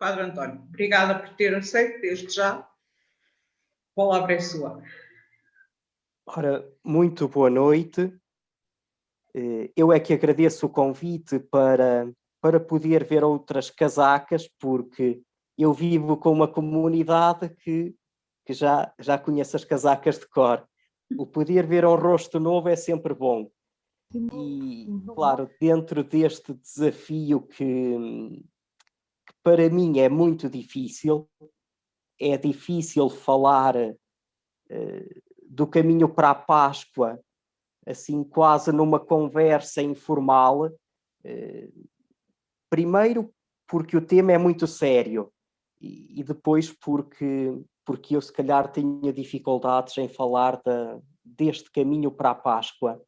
Padre António, obrigada por ter aceito desde já. A palavra é sua. Ora, muito boa noite. Eu é que agradeço o convite para poder ver outras casacas, porque eu vivo com uma comunidade que já conhece as casacas de cor. O poder ver um rosto novo é sempre bom. E, claro, dentro deste desafio que para mim é muito difícil, é difícil falar do caminho para a Páscoa, assim quase numa conversa informal. Primeiro porque o tema é muito sério e depois porque eu se calhar tenho dificuldades em falar deste caminho para a Páscoa.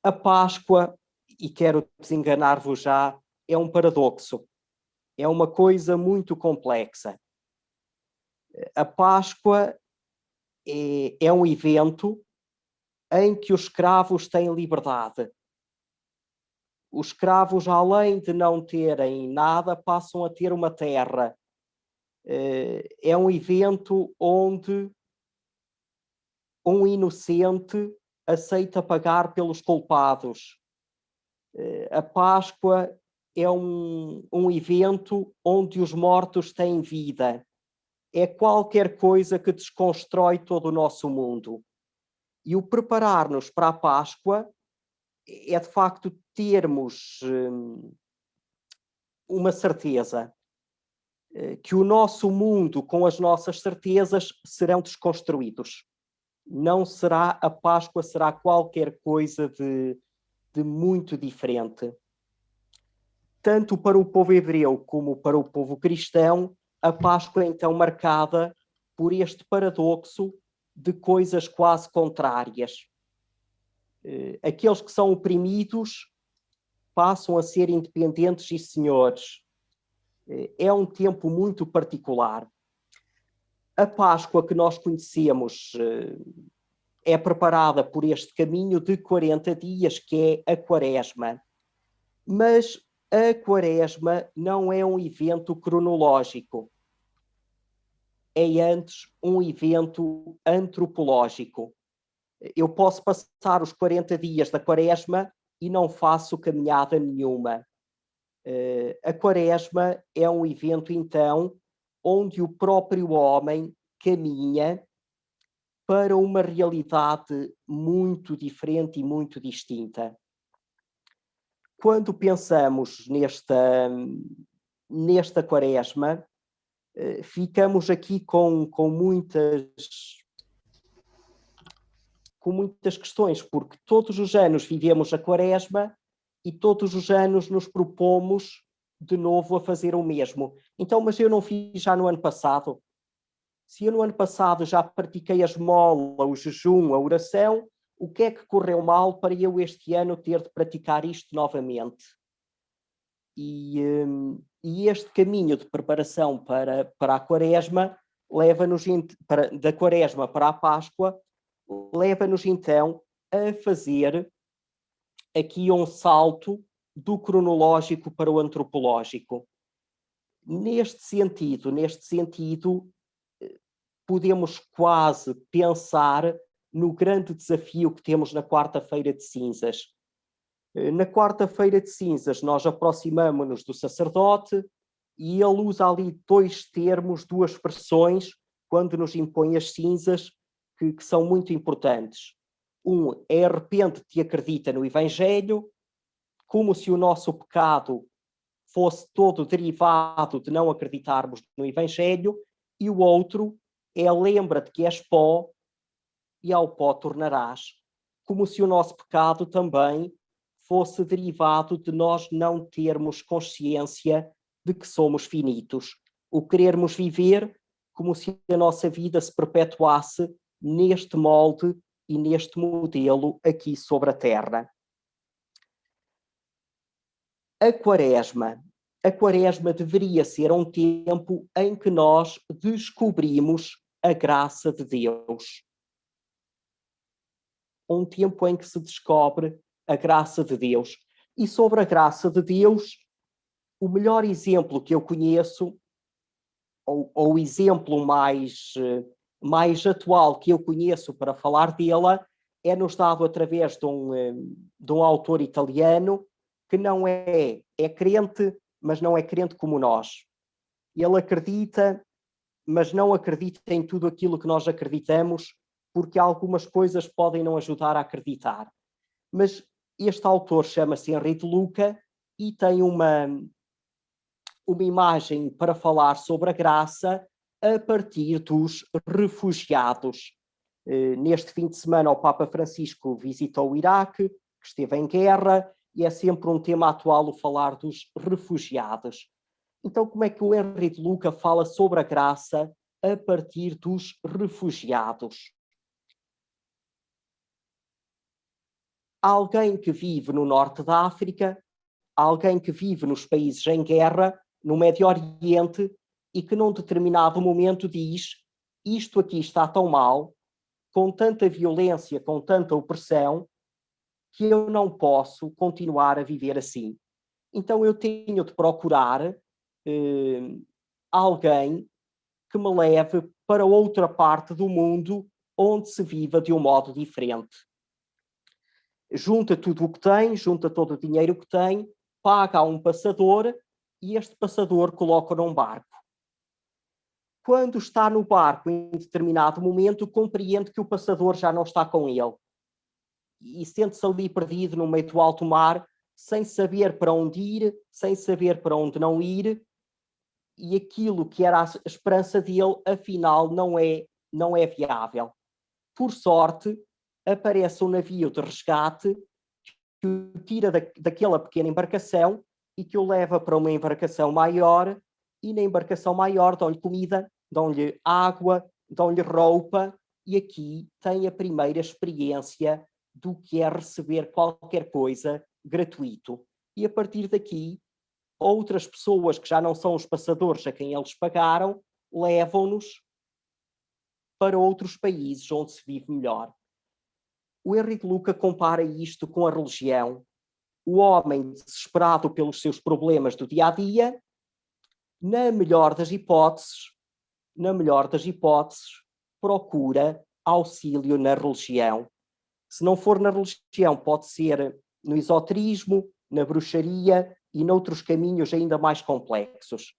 A Páscoa, e quero desenganar-vos já, é um paradoxo. É uma coisa muito complexa. A Páscoa é um evento em que os escravos têm liberdade. Os escravos, além de não terem nada, passam a ter uma terra. É um evento onde um inocente aceita pagar pelos culpados. A Páscoa é um evento onde os mortos têm vida. É qualquer coisa que desconstrói todo o nosso mundo. E o preparar-nos para a Páscoa é, de facto, termos uma certeza que o nosso mundo, com as nossas certezas, serão desconstruídos. Não será a Páscoa, será qualquer coisa de muito diferente. Tanto para o povo hebreu como para o povo cristão, a Páscoa é então marcada por este paradoxo de coisas quase contrárias. Aqueles que são oprimidos passam a ser independentes e senhores. É um tempo muito particular. A Páscoa que nós conhecemos é preparada por este caminho de 40 dias, que é a Quaresma. Mas a Quaresma não é um evento cronológico. É antes um evento antropológico. Eu posso passar os 40 dias da Quaresma e não faço caminhada nenhuma. A Quaresma é um evento, então, onde o próprio homem caminha para uma realidade muito diferente e muito distinta. Quando pensamos nesta Quaresma, ficamos aqui com muitas questões, porque todos os anos vivemos a Quaresma e todos os anos nos propomos de novo a fazer o mesmo. Então, mas eu não fiz já no ano passado? Se eu no ano passado já pratiquei a esmola, o jejum, a oração, o que é que correu mal para eu este ano ter de praticar isto novamente? E este caminho de preparação para a Quaresma leva-nos, da Quaresma para a Páscoa, leva-nos então a fazer aqui um salto do cronológico para o antropológico. Neste sentido, podemos quase pensar no grande desafio que temos na quarta-feira de cinzas. Na quarta-feira de cinzas, nós aproximamo-nos do sacerdote e ele usa ali dois termos, duas expressões, quando nos impõe as cinzas, que são muito importantes. Um é arrepende-te e acredita no Evangelho, como se o nosso pecado fosse todo derivado de não acreditarmos no Evangelho, e o outro é lembra-te que és pó e ao pó tornarás, como se o nosso pecado também fosse derivado de nós não termos consciência de que somos finitos, o querermos viver como se a nossa vida se perpetuasse neste molde e neste modelo aqui sobre a Terra. A Quaresma deveria ser um tempo em que nós descobrimos a graça de Deus. Um tempo em que se descobre a graça de Deus. E sobre a graça de Deus, o melhor exemplo que eu conheço, ou o exemplo mais atual que eu conheço para falar dela, é-nos dado através de um autor italiano que não é crente, mas não é crente como nós. Ele acredita, mas não acredita em tudo aquilo que nós acreditamos, porque algumas coisas podem não ajudar a acreditar. Mas este autor chama-se Henri de Luca e tem uma imagem para falar sobre a graça a partir dos refugiados. Neste fim de semana, o Papa Francisco visitou o Iraque, que esteve em guerra, e é sempre um tema atual o falar dos refugiados. Então, como é que o Henri de Luca fala sobre a graça a partir dos refugiados? Alguém que vive no norte da África, alguém que vive nos países em guerra, no Médio Oriente, e que num determinado momento diz: isto aqui está tão mal, com tanta violência, com tanta opressão, que eu não posso continuar a viver assim. Então eu tenho de procurar alguém que me leve para outra parte do mundo onde se viva de um modo diferente. Junta tudo o que tem, junta todo o dinheiro que tem, paga a um passador e este passador coloca num barco. Quando está no barco, em determinado momento, compreende que o passador já não está com ele. E sente-se ali perdido no meio do alto mar, sem saber para onde ir, sem saber para onde não ir, e aquilo que era a esperança dele, afinal, não é viável. Por sorte, aparece um navio de resgate que o tira daquela pequena embarcação e que o leva para uma embarcação maior, e na embarcação maior dão-lhe comida, dão-lhe água, dão-lhe roupa, e aqui tem a primeira experiência do que é receber qualquer coisa gratuito. E a partir daqui, outras pessoas que já não são os passadores a quem eles pagaram, levam-nos para outros países onde se vive melhor. O Henri de Luca compara isto com a religião. O homem desesperado pelos seus problemas do dia a dia, na melhor das hipóteses, procura auxílio na religião. Se não for na religião, pode ser no esoterismo, na bruxaria e noutros caminhos ainda mais complexos.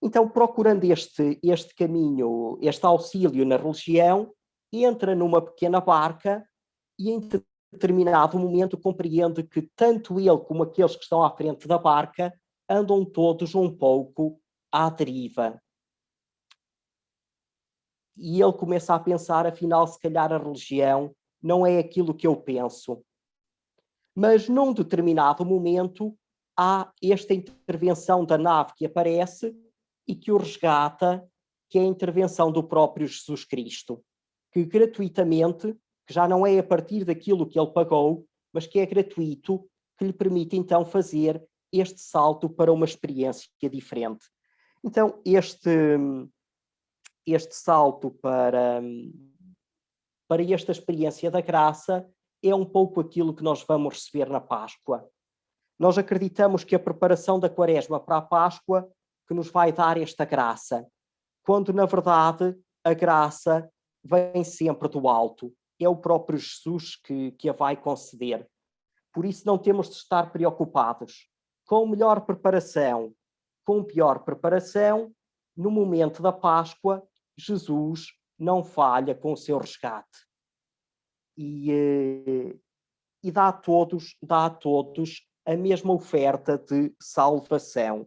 Então, procurando este caminho, este auxílio na religião, entra numa pequena barca e em determinado momento compreende que tanto ele como aqueles que estão à frente da barca andam todos um pouco à deriva. E ele começa a pensar, afinal, se calhar a religião não é aquilo que eu penso. Mas num determinado momento há esta intervenção da nave que aparece e que o resgata, que é a intervenção do próprio Jesus Cristo, que gratuitamente, que já não é a partir daquilo que ele pagou, mas que é gratuito, que lhe permite então fazer este salto para uma experiência diferente. Então, este salto para esta experiência da graça é um pouco aquilo que nós vamos receber na Páscoa. Nós acreditamos que a preparação da Quaresma para a Páscoa que nos vai dar esta graça, quando na verdade a graça vem sempre do alto. É o próprio Jesus que a vai conceder. Por isso não temos de estar preocupados. Com melhor preparação, com pior preparação, no momento da Páscoa, Jesus não falha com o seu resgate. E dá a todos a mesma oferta de salvação.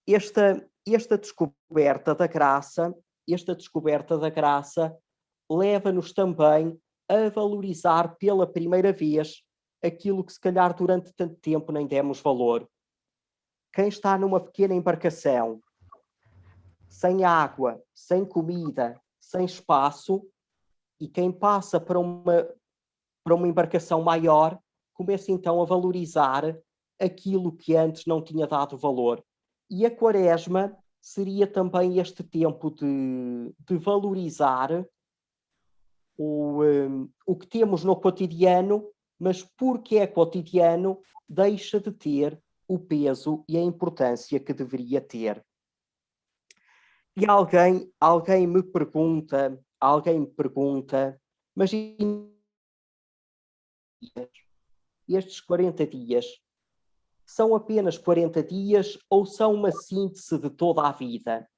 Esta descoberta da graça leva-nos também a valorizar pela primeira vez aquilo que se calhar durante tanto tempo nem demos valor. Quem está numa pequena embarcação, sem água, sem comida, sem espaço, e quem passa para uma embarcação maior, começa então a valorizar aquilo que antes não tinha dado valor. E a Quaresma seria também este tempo de valorizar o que temos no cotidiano, mas porque é cotidiano, deixa de ter o peso e a importância que deveria ter. E alguém me pergunta, mas estes 40 dias são apenas 40 dias ou são uma síntese de toda a vida?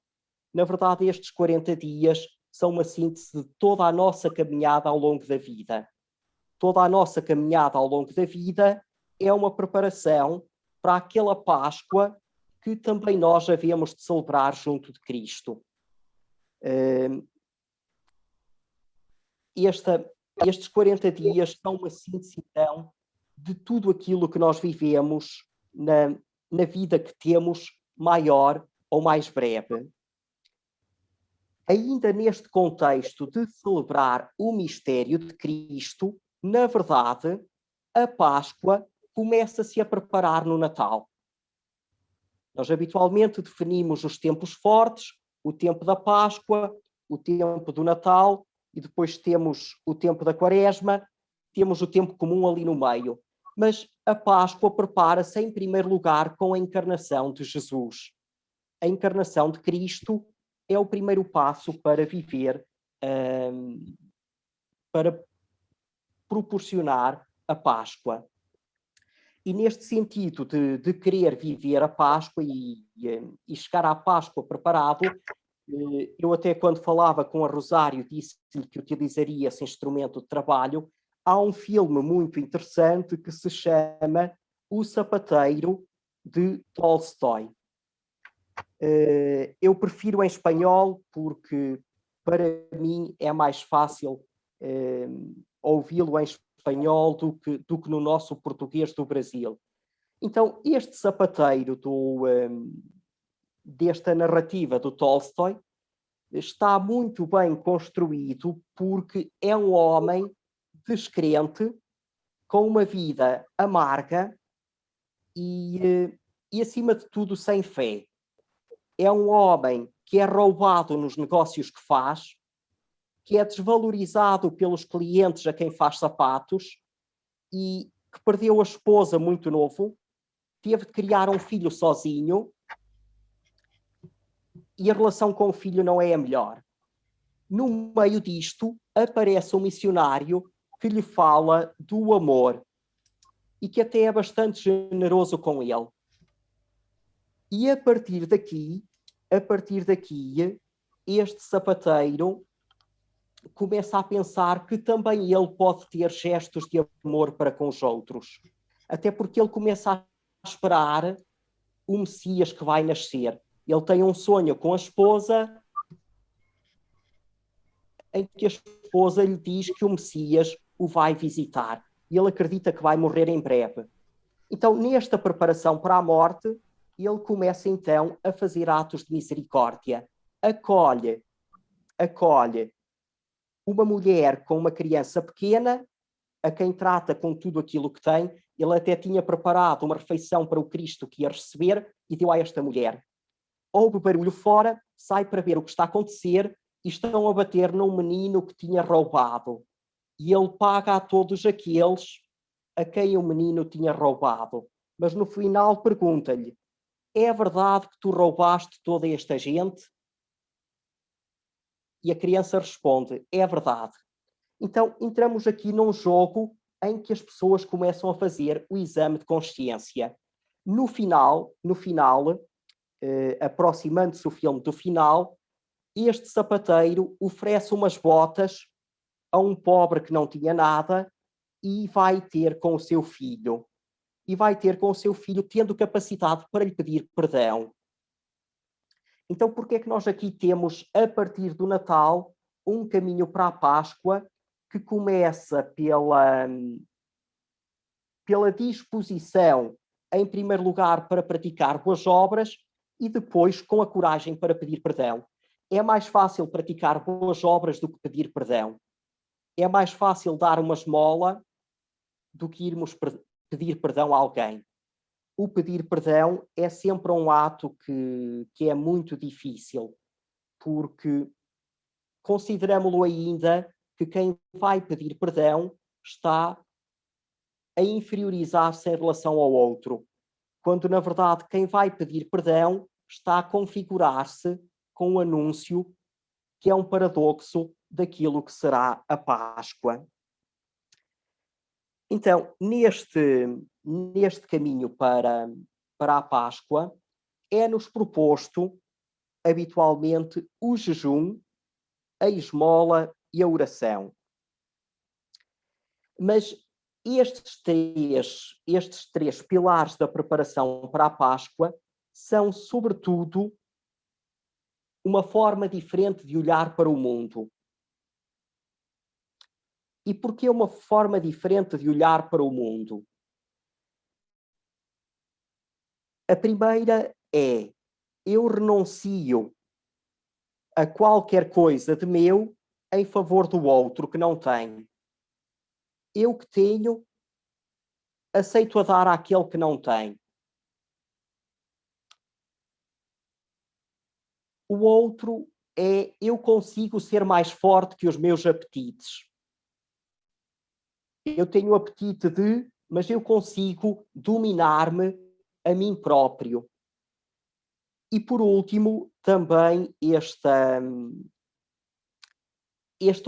Na verdade, estes 40 dias são uma síntese de toda a nossa caminhada ao longo da vida. Toda a nossa caminhada ao longo da vida é uma preparação para aquela Páscoa que também nós havemos de celebrar junto de Cristo. Estes 40 dias são uma síntese, então, de tudo aquilo que nós vivemos na vida que temos, maior ou mais breve. Ainda neste contexto de celebrar o mistério de Cristo, na verdade, a Páscoa começa-se a preparar no Natal. Nós habitualmente definimos os tempos fortes, o tempo da Páscoa, o tempo do Natal, e depois temos o tempo da Quaresma, temos o tempo comum ali no meio. Mas a Páscoa prepara-se em primeiro lugar com a encarnação de Jesus. A encarnação de Cristo é o primeiro passo para viver, para proporcionar a Páscoa. E neste sentido de querer viver a Páscoa e chegar à Páscoa preparado, eu até quando falava com a Rosário disse-lhe que utilizaria esse instrumento de trabalho. Há um filme muito interessante que se chama O Sapateiro, de Tolstói. Eu prefiro em espanhol porque para mim é mais fácil ouvi-lo em espanhol do que no nosso português do Brasil. Então, este sapateiro desta narrativa do Tolstói está muito bem construído porque é um homem descrente, com uma vida amarga e acima de tudo, sem fé. É um homem que é roubado nos negócios que faz, que é desvalorizado pelos clientes a quem faz sapatos e que perdeu a esposa muito novo, teve de criar um filho sozinho e a relação com o filho não é a melhor. No meio disto, aparece um missionário que lhe fala do amor e que até é bastante generoso com ele. E a partir daqui, este sapateiro começa a pensar que também ele pode ter gestos de amor para com os outros. Até porque ele começa a esperar o Messias que vai nascer. Ele tem um sonho com a esposa em que a esposa lhe diz que o Messias o vai visitar. E ele acredita que vai morrer em breve. Então, nesta preparação para a morte, ele começa então a fazer atos de misericórdia. Acolhe uma mulher com uma criança pequena, a quem trata com tudo aquilo que tem. Ele até tinha preparado uma refeição para o Cristo que ia receber e deu a esta mulher. Ouve barulho fora, sai para ver o que está a acontecer e estão a bater num menino que tinha roubado. E ele paga a todos aqueles a quem o menino tinha roubado. Mas no final pergunta-lhe: é verdade que tu roubaste toda esta gente? E a criança responde: é verdade. Então entramos aqui num jogo em que as pessoas começam a fazer o exame de consciência. No final, aproximando-se o filme do final, este sapateiro oferece umas botas a um pobre que não tinha nada e vai ter com o seu filho. Tendo capacidade para lhe pedir perdão. Então, por que é que nós aqui temos, a partir do Natal, um caminho para a Páscoa que começa pela disposição, em primeiro lugar, para praticar boas obras e depois com a coragem para pedir perdão? É mais fácil praticar boas obras do que pedir perdão. É mais fácil dar uma esmola do que irmos pedir perdão a alguém. O pedir perdão é sempre um ato que é muito difícil, porque consideramos-lo ainda que quem vai pedir perdão está a inferiorizar-se em relação ao outro. quando na verdade quem vai pedir perdão está a configurar-se com o anúncio que é um paradoxo daquilo que será a Páscoa. Então, neste caminho para a Páscoa, é-nos proposto habitualmente o jejum, a esmola e a oração. Mas estes três pilares da preparação para a Páscoa são, sobretudo, uma forma diferente de olhar para o mundo. E porquê uma forma diferente de olhar para o mundo? A primeira é: eu renuncio a qualquer coisa de meu em favor do outro que não tem. Eu que tenho, aceito a dar àquele que não tem. O outro é: eu consigo ser mais forte que os meus apetites. Eu tenho apetite de, mas eu consigo dominar-me a mim próprio. E por último, também esta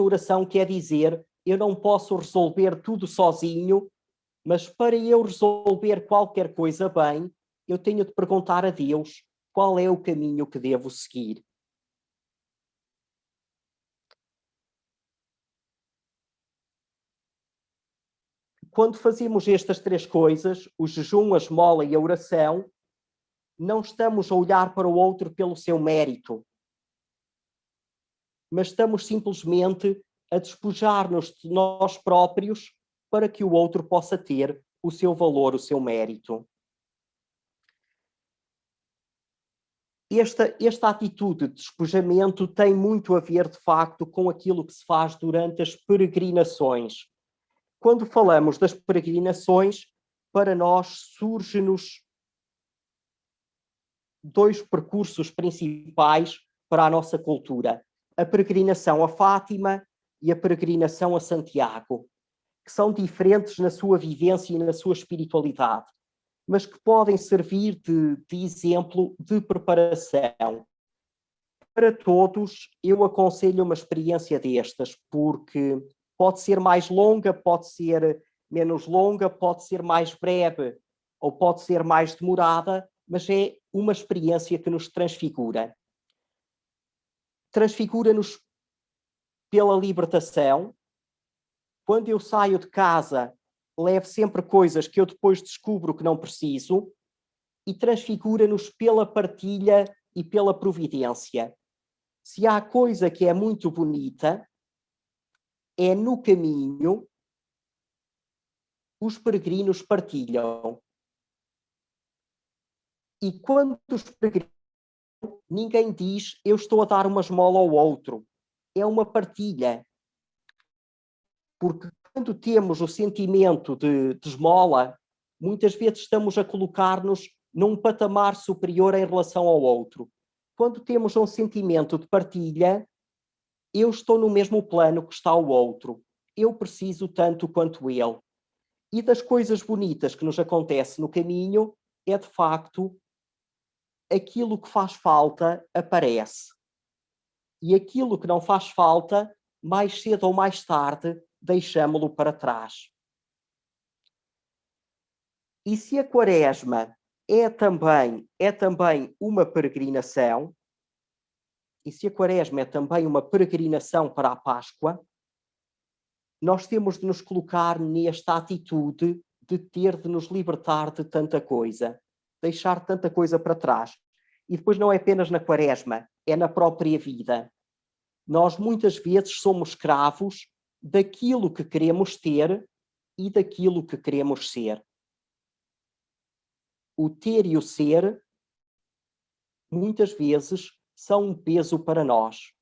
oração quer dizer: eu não posso resolver tudo sozinho, mas para eu resolver qualquer coisa bem, eu tenho de perguntar a Deus qual é o caminho que devo seguir. Quando fazemos estas três coisas, o jejum, a esmola e a oração, não estamos a olhar para o outro pelo seu mérito, mas estamos simplesmente a despojar-nos de nós próprios para que o outro possa ter o seu valor, o seu mérito. Esta atitude de despojamento tem muito a ver, de facto, com aquilo que se faz durante as peregrinações. Quando falamos das peregrinações, para nós surge-nos dois percursos principais para a nossa cultura: a peregrinação a Fátima e a peregrinação a Santiago, que são diferentes na sua vivência e na sua espiritualidade, mas que podem servir de exemplo de preparação. Para todos, eu aconselho uma experiência destas, porque pode ser mais longa, pode ser menos longa, pode ser mais breve ou pode ser mais demorada, mas é uma experiência que nos transfigura. Transfigura-nos pela libertação. Quando eu saio de casa, levo sempre coisas que eu depois descubro que não preciso, e transfigura-nos pela partilha e pela providência. Se há coisa que é muito bonita, é no caminho os peregrinos partilham. E quando os peregrinos, ninguém diz eu estou a dar uma esmola ao outro. É uma partilha. Porque quando temos o sentimento de esmola, muitas vezes estamos a colocar-nos num patamar superior em relação ao outro. Quando temos um sentimento de partilha, eu estou no mesmo plano que está o outro. Eu preciso tanto quanto ele. E das coisas bonitas que nos acontece no caminho é, de facto, aquilo que faz falta aparece. E aquilo que não faz falta, mais cedo ou mais tarde, deixamo-lo para trás. E se a Quaresma é também uma peregrinação, e se a Quaresma é também uma peregrinação para a Páscoa, nós temos de nos colocar nesta atitude de ter de nos libertar de tanta coisa, deixar tanta coisa para trás. E depois não é apenas na Quaresma, é na própria vida. Nós muitas vezes somos escravos daquilo que queremos ter e daquilo que queremos ser. O ter e o ser, muitas vezes, são um peso para nós.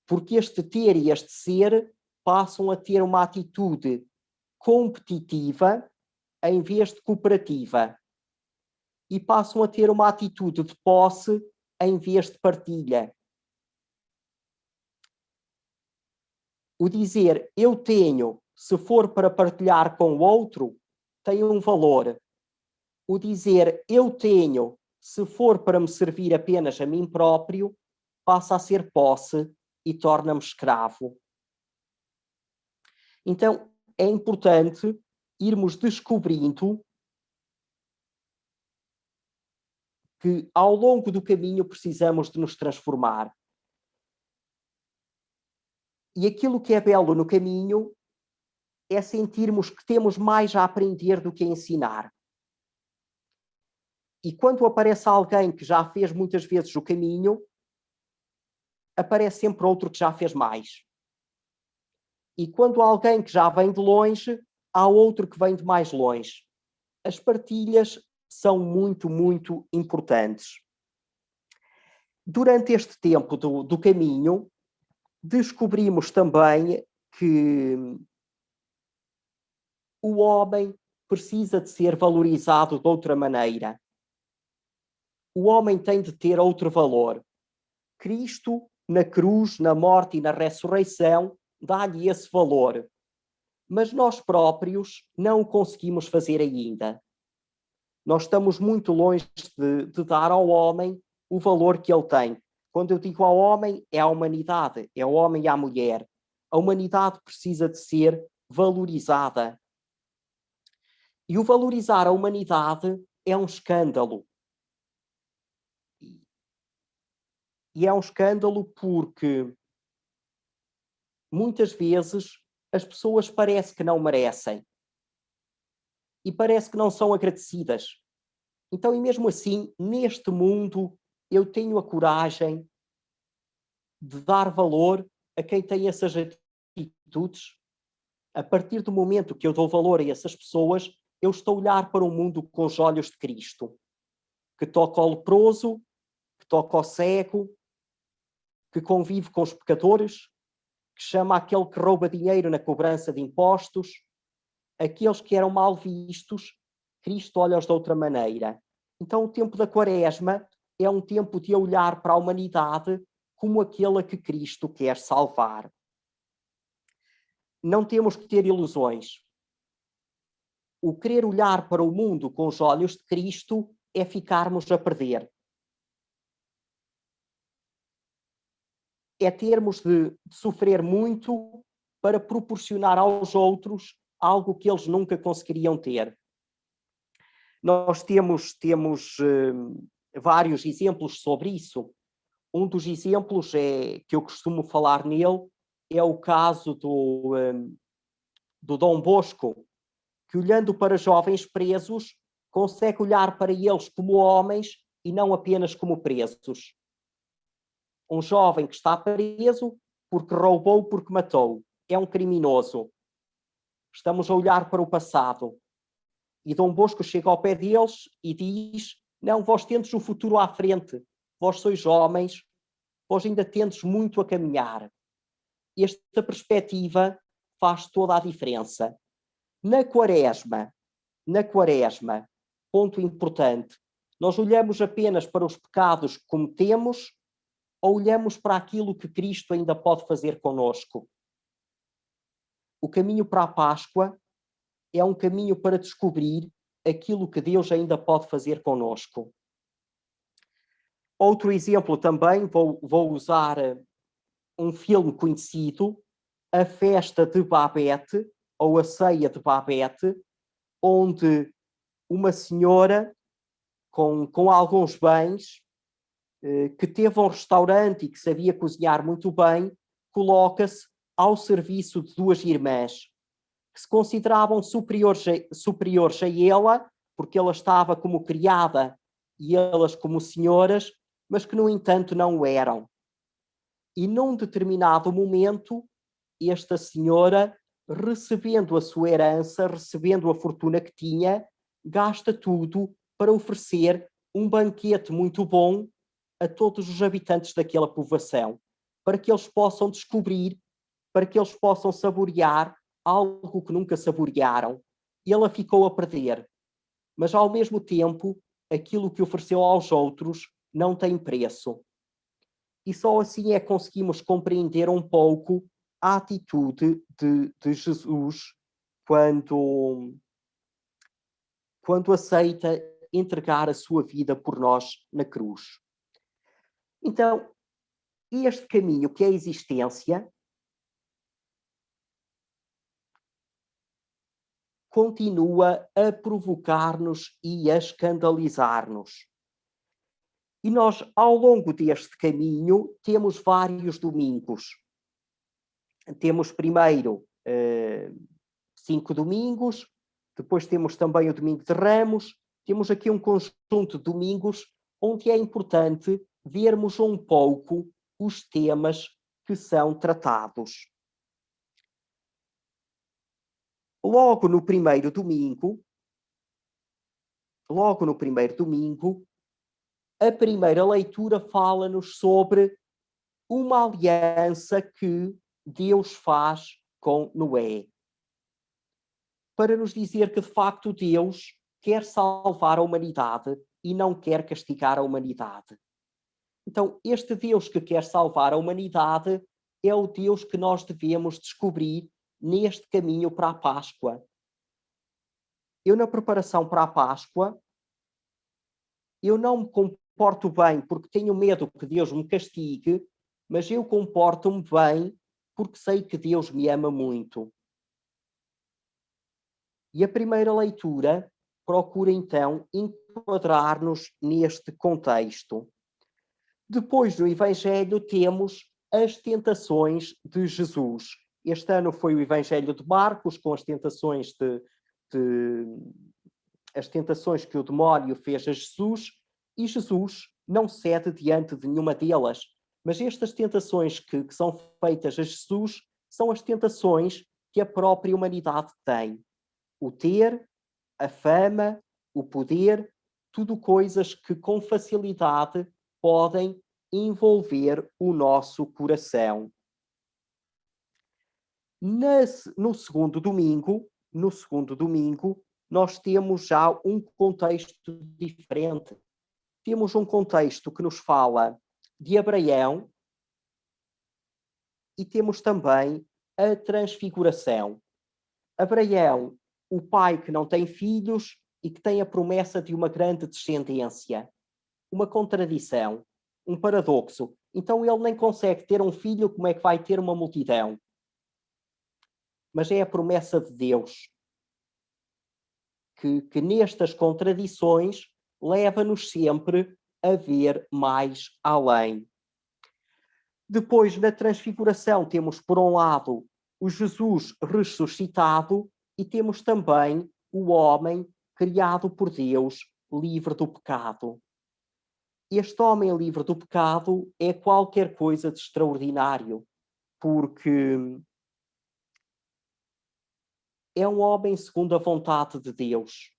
Porque este ter e este ser passam a ter uma atitude competitiva em vez de cooperativa. E passam a ter uma atitude de posse em vez de partilha. O dizer eu tenho, se for para partilhar com o outro, tem um valor. o dizer eu tenho, se for para me servir apenas a mim próprio, passa a ser posse e torna-me escravo. Então, é importante irmos descobrindo que ao longo do caminho precisamos de nos transformar. E aquilo que é belo no caminho é sentirmos que temos mais a aprender do que a ensinar. E quando aparece alguém que já fez muitas vezes o caminho, aparece sempre outro que já fez mais. E quando há alguém que já vem de longe, há outro que vem de mais longe. As partilhas são muito, muito importantes. Durante este tempo do caminho, descobrimos também que o homem precisa de ser valorizado de outra maneira. O homem tem de ter outro valor. Cristo, na cruz, na morte e na ressurreição, dá-lhe esse valor. Mas nós próprios não o conseguimos fazer ainda. Nós estamos muito longe de dar ao homem o valor que ele tem. Quando eu digo ao homem, é à humanidade, é ao homem e à mulher. A humanidade precisa de ser valorizada. E o valorizar a humanidade é um escândalo. E é um escândalo porque muitas vezes as pessoas parece que não merecem. E parece que não são agradecidas. Então, e mesmo assim, neste mundo, eu tenho a coragem de dar valor a quem tem essas atitudes. A partir do momento que eu dou valor a essas pessoas, eu estou a olhar para o mundo com os olhos de Cristo, que toca ao leproso, que toca ao cego, que convive com os pecadores, que chama aquele que rouba dinheiro na cobrança de impostos, aqueles que eram mal vistos, Cristo olha-os de outra maneira. Então o tempo da Quaresma é um tempo de olhar para a humanidade como aquele a que Cristo quer salvar. Não temos que ter ilusões. O querer olhar para o mundo com os olhos de Cristo é ficarmos a perder. É termos de sofrer muito para proporcionar aos outros algo que eles nunca conseguiriam ter. Nós temos vários exemplos sobre isso. Um dos exemplos que eu costumo falar nele é o caso do Dom Bosco, que olhando para jovens presos, consegue olhar para eles como homens e não apenas como presos. Um jovem que está preso porque roubou, porque matou. É um criminoso. Estamos a olhar para o passado. E Dom Bosco chega ao pé deles e diz: não, vós tendes o futuro à frente. Vós sois homens, vós ainda tendes muito a caminhar. Esta perspectiva faz toda a diferença. Na Quaresma, ponto importante, nós olhamos apenas para os pecados que cometemos ou olhamos para aquilo que Cristo ainda pode fazer conosco? O caminho para a Páscoa é um caminho para descobrir aquilo que Deus ainda pode fazer conosco. Outro exemplo também, vou usar um filme conhecido, A Festa de Babette, ou A Ceia de Babette, onde uma senhora com alguns bens, que teve um restaurante e que sabia cozinhar muito bem, coloca-se ao serviço de duas irmãs, que se consideravam superiores a ela, porque ela estava como criada e elas como senhoras, mas que, no entanto, não o eram. E num determinado momento, esta senhora, recebendo a sua herança, recebendo a fortuna que tinha, gasta tudo para oferecer um banquete muito bom a todos os habitantes daquela povoação, para que eles possam descobrir, para que eles possam saborear algo que nunca saborearam. E ela ficou a perder. Mas, ao mesmo tempo, aquilo que ofereceu aos outros não tem preço. E só assim é que conseguimos compreender um pouco a atitude de Jesus quando aceita entregar a sua vida por nós na cruz. Então, este caminho que é a existência continua a provocar-nos e a escandalizar-nos. E nós, ao longo deste caminho, temos vários domingos. Temos primeiro 5 domingos, depois temos também o domingo de Ramos, temos aqui um conjunto de domingos onde é importante vermos um pouco os temas que são tratados. Logo no primeiro domingo, a primeira leitura fala-nos sobre uma aliança que Deus faz com Noé. Para nos dizer que, de facto, Deus quer salvar a humanidade e não quer castigar a humanidade. Então, este Deus que quer salvar a humanidade é o Deus que nós devemos descobrir neste caminho para a Páscoa. Eu, na preparação para a Páscoa, eu não me comporto bem porque tenho medo que Deus me castigue, mas eu comporto-me bem porque sei que Deus me ama muito. E a primeira leitura procura, então, enquadrar-nos neste contexto. Depois do Evangelho temos as tentações de Jesus. Este ano foi o Evangelho de Marcos, com as tentações que o demónio fez a Jesus, e Jesus não cede diante de nenhuma delas. Mas estas tentações que são feitas a Jesus são as tentações que a própria humanidade tem. O ter, a fama, o poder, tudo coisas que com facilidade podem envolver o nosso coração. No segundo domingo, nós temos já um contexto diferente. Temos um contexto que nos fala de Abraão e temos também a transfiguração. Abraão, o pai que não tem filhos e que tem a promessa de uma grande descendência. Uma contradição, um paradoxo. Então ele nem consegue ter um filho, como é que vai ter uma multidão? Mas é a promessa de Deus que nestas contradições leva-nos sempre a ver mais além. Depois, na transfiguração, temos, por um lado, o Jesus ressuscitado e temos também o homem criado por Deus, livre do pecado. Este homem livre do pecado é qualquer coisa de extraordinário, porque é um homem segundo a vontade de Deus.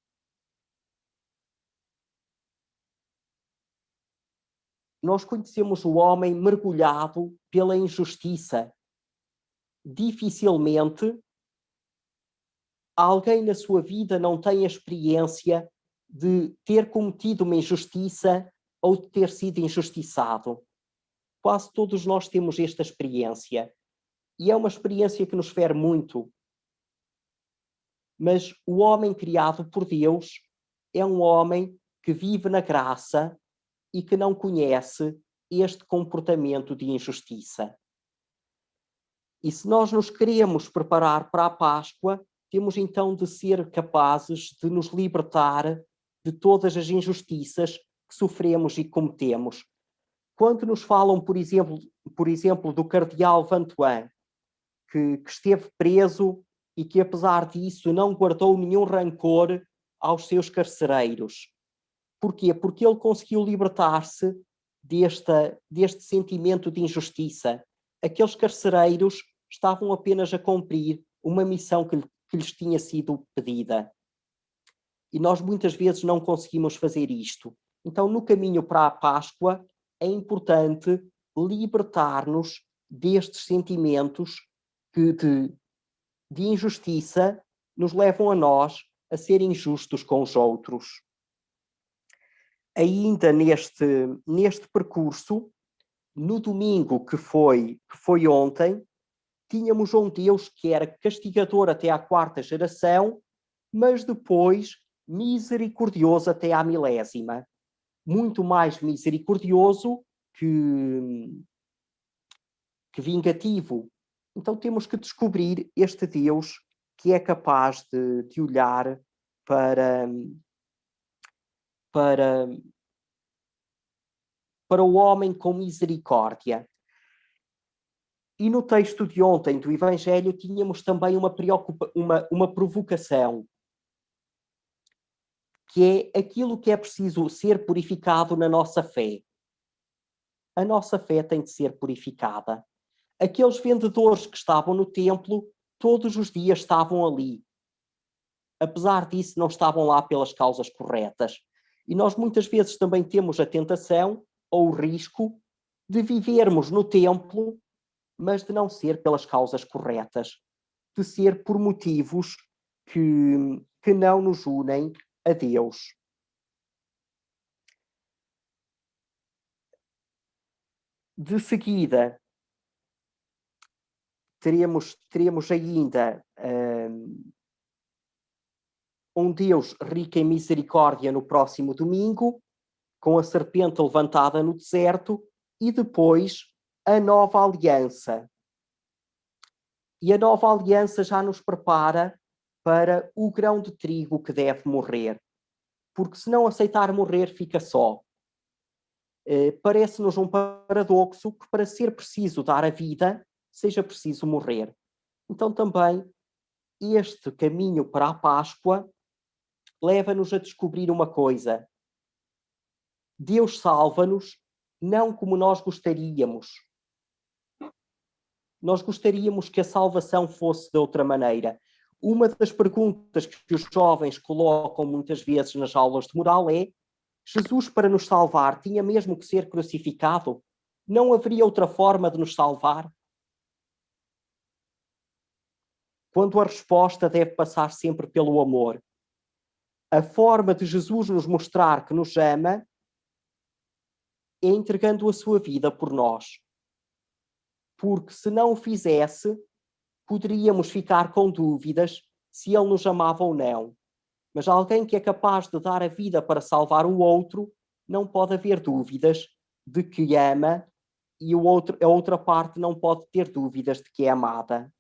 Nós conhecemos o homem mergulhado pela injustiça. Dificilmente alguém na sua vida não tem a experiência de ter cometido uma injustiça ou de ter sido injustiçado. Quase todos nós temos esta experiência. E é uma experiência que nos fere muito. Mas o homem criado por Deus é um homem que vive na graça e que não conhece este comportamento de injustiça. E se nós nos queremos preparar para a Páscoa, temos então de ser capazes de nos libertar de todas as injustiças que sofremos e cometemos. Quando nos falam, por exemplo, do cardeal Vantuan, que esteve preso e que, apesar disso, não guardou nenhum rancor aos seus carcereiros. Porquê? Porque ele conseguiu libertar-se deste sentimento de injustiça. Aqueles carcereiros estavam apenas a cumprir uma missão que lhes tinha sido pedida. E nós muitas vezes não conseguimos fazer isto. Então, no caminho para a Páscoa, é importante libertar-nos destes sentimentos que de injustiça nos levam a nós a ser injustos com os outros. Ainda neste percurso, no domingo que foi ontem, tínhamos um Deus que era castigador até à quarta geração, mas depois misericordioso até à milésima, muito mais misericordioso que vingativo. Então temos que descobrir este Deus que é capaz de olhar para o homem com misericórdia. E no texto de ontem do Evangelho tínhamos também uma provocação, que é aquilo que é preciso ser purificado na nossa fé. A nossa fé tem de ser purificada. Aqueles vendedores que estavam no templo, todos os dias estavam ali. Apesar disso, não estavam lá pelas causas corretas. E nós muitas vezes também temos a tentação ou o risco de vivermos no templo, mas de não ser pelas causas corretas, de ser por motivos que não nos unem a Deus. De seguida, teremos ainda um Deus rico em misericórdia no próximo domingo, com a serpente levantada no deserto, e depois a nova aliança. E a nova aliança já nos prepara para o grão de trigo que deve morrer. Porque se não aceitar morrer, fica só. Parece-nos um paradoxo que para ser preciso dar a vida, seja preciso morrer. Então também este caminho para a Páscoa leva-nos a descobrir uma coisa. Deus salva-nos não como nós gostaríamos. Nós gostaríamos que a salvação fosse de outra maneira. Uma das perguntas que os jovens colocam muitas vezes nas aulas de moral é: Jesus, para nos salvar, tinha mesmo que ser crucificado? Não haveria outra forma de nos salvar? Quando a resposta deve passar sempre pelo amor. A forma de Jesus nos mostrar que nos ama é entregando a sua vida por nós. Porque se não o fizesse, poderíamos ficar com dúvidas se ele nos amava ou não. Mas alguém que é capaz de dar a vida para salvar o outro, não pode haver dúvidas de que ama, e a outra parte não pode ter dúvidas de que é amada.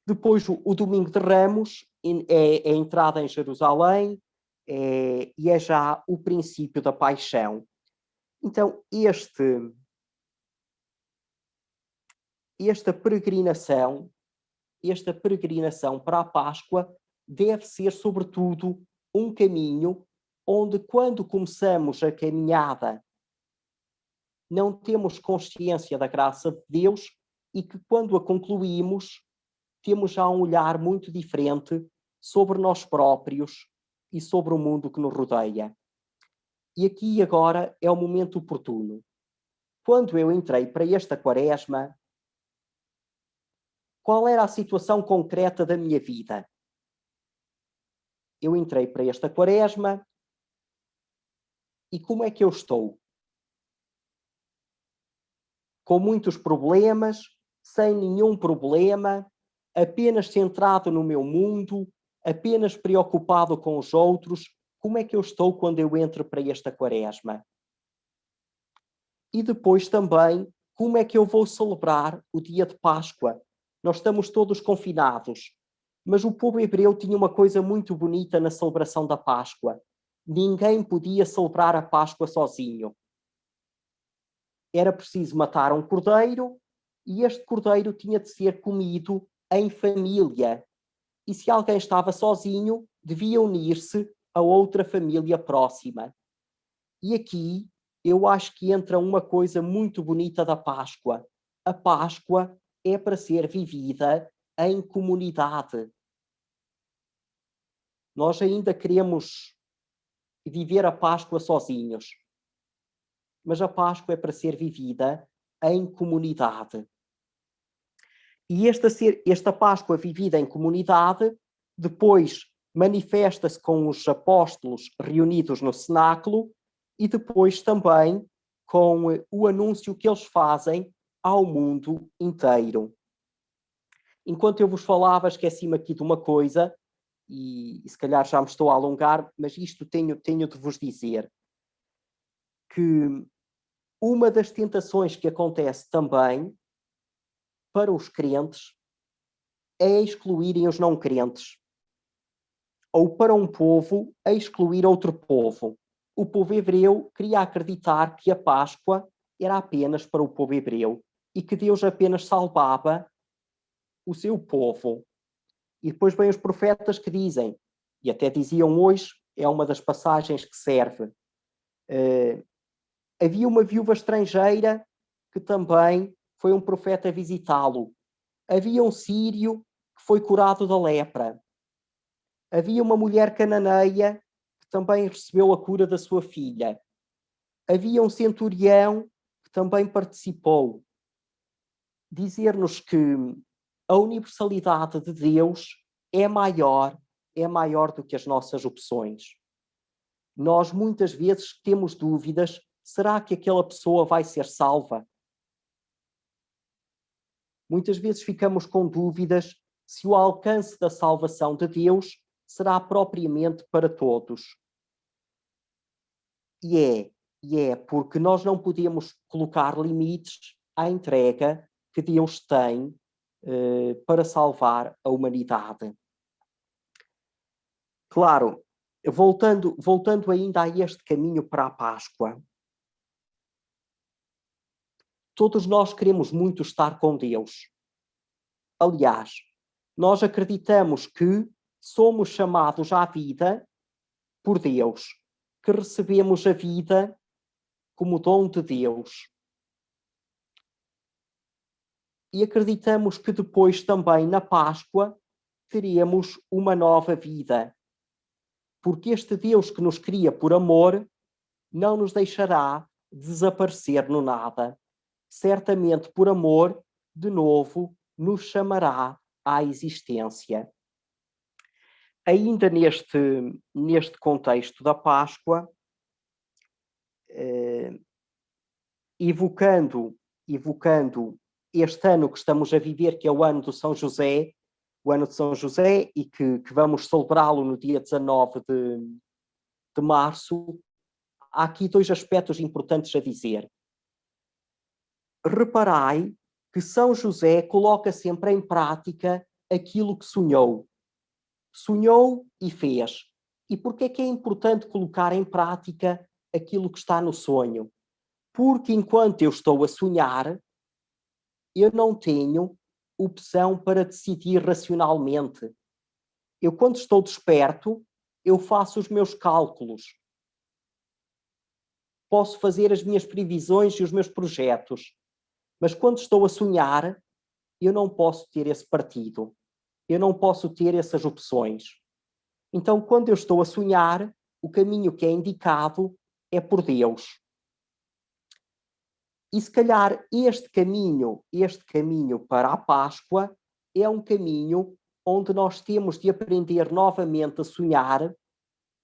Depois, o Domingo de Ramos é a entrada em Jerusalém, e é já o princípio da paixão. Então, esta peregrinação para a Páscoa deve ser, sobretudo, um caminho onde, quando começamos a caminhada, não temos consciência da graça de Deus, e que, quando a concluímos, temos já um olhar muito diferente sobre nós próprios e sobre o mundo que nos rodeia. E aqui agora é o momento oportuno. Quando eu entrei para esta Quaresma, qual era a situação concreta da minha vida? Eu entrei para esta Quaresma e como é que eu estou? Com muitos problemas, sem nenhum problema, apenas centrado no meu mundo, apenas preocupado com os outros. Como é que eu estou quando eu entro para esta Quaresma? E depois também, como é que eu vou celebrar o dia de Páscoa? Nós estamos todos confinados, mas o povo hebreu tinha uma coisa muito bonita na celebração da Páscoa. Ninguém podia celebrar a Páscoa sozinho. Era preciso matar um cordeiro, e este cordeiro tinha de ser comido em família. E se alguém estava sozinho, devia unir-se a outra família próxima. E aqui eu acho que entra uma coisa muito bonita da Páscoa. A Páscoa é para ser vivida em comunidade. Nós ainda queremos viver a Páscoa sozinhos, mas a Páscoa é para ser vivida em comunidade. E esta Páscoa vivida em comunidade depois manifesta-se com os apóstolos reunidos no cenáculo, e depois também com o anúncio que eles fazem ao mundo inteiro. Enquanto eu vos falava, esqueci-me aqui de uma coisa. e se calhar já me estou a alongar, mas isto tenho de vos dizer, que uma das tentações que acontece também para os crentes é excluírem os não crentes, ou para um povo a excluir outro povo. O povo hebreu queria acreditar que a Páscoa era apenas para o povo hebreu e que Deus apenas salvava o seu povo. E depois vêm os profetas que dizem, e até diziam hoje, é uma das passagens que serve. Havia uma viúva estrangeira que também foi um profeta visitá-lo. Havia um sírio que foi curado da lepra. Havia uma mulher cananeia que também recebeu a cura da sua filha. Havia um centurião que também participou. Dizer-nos que a universalidade de Deus é maior do que as nossas opções. Nós muitas vezes temos dúvidas, será que aquela pessoa vai ser salva? Muitas vezes ficamos com dúvidas se o alcance da salvação de Deus será propriamente para todos. E é porque nós não podemos colocar limites à entrega que Deus tem para salvar a humanidade. Claro, voltando ainda a este caminho para a Páscoa, todos nós queremos muito estar com Deus. Aliás, nós acreditamos que somos chamados à vida por Deus, que recebemos a vida como dom de Deus. E acreditamos que depois também na Páscoa teremos uma nova vida. Porque este Deus que nos cria por amor não nos deixará desaparecer no nada. Certamente por amor, de novo, nos chamará à existência. Ainda neste contexto da Páscoa, evocando este ano que estamos a viver, que é o ano do São José, o ano de São José, e que vamos celebrá-lo no dia 19 de março, há aqui dois aspectos importantes a dizer. Reparai que São José coloca sempre em prática aquilo que sonhou. Sonhou e fez. E por que é importante colocar em prática aquilo que está no sonho? Porque enquanto eu estou a sonhar, eu não tenho opção para decidir racionalmente. Eu, quando estou desperto, eu faço os meus cálculos. Posso fazer as minhas previsões e os meus projetos. Mas quando estou a sonhar, eu não posso ter esse partido. Eu não posso ter essas opções. Então, quando eu estou a sonhar, o caminho que é indicado é por Deus. E se calhar este caminho para a Páscoa é um caminho onde nós temos de aprender novamente a sonhar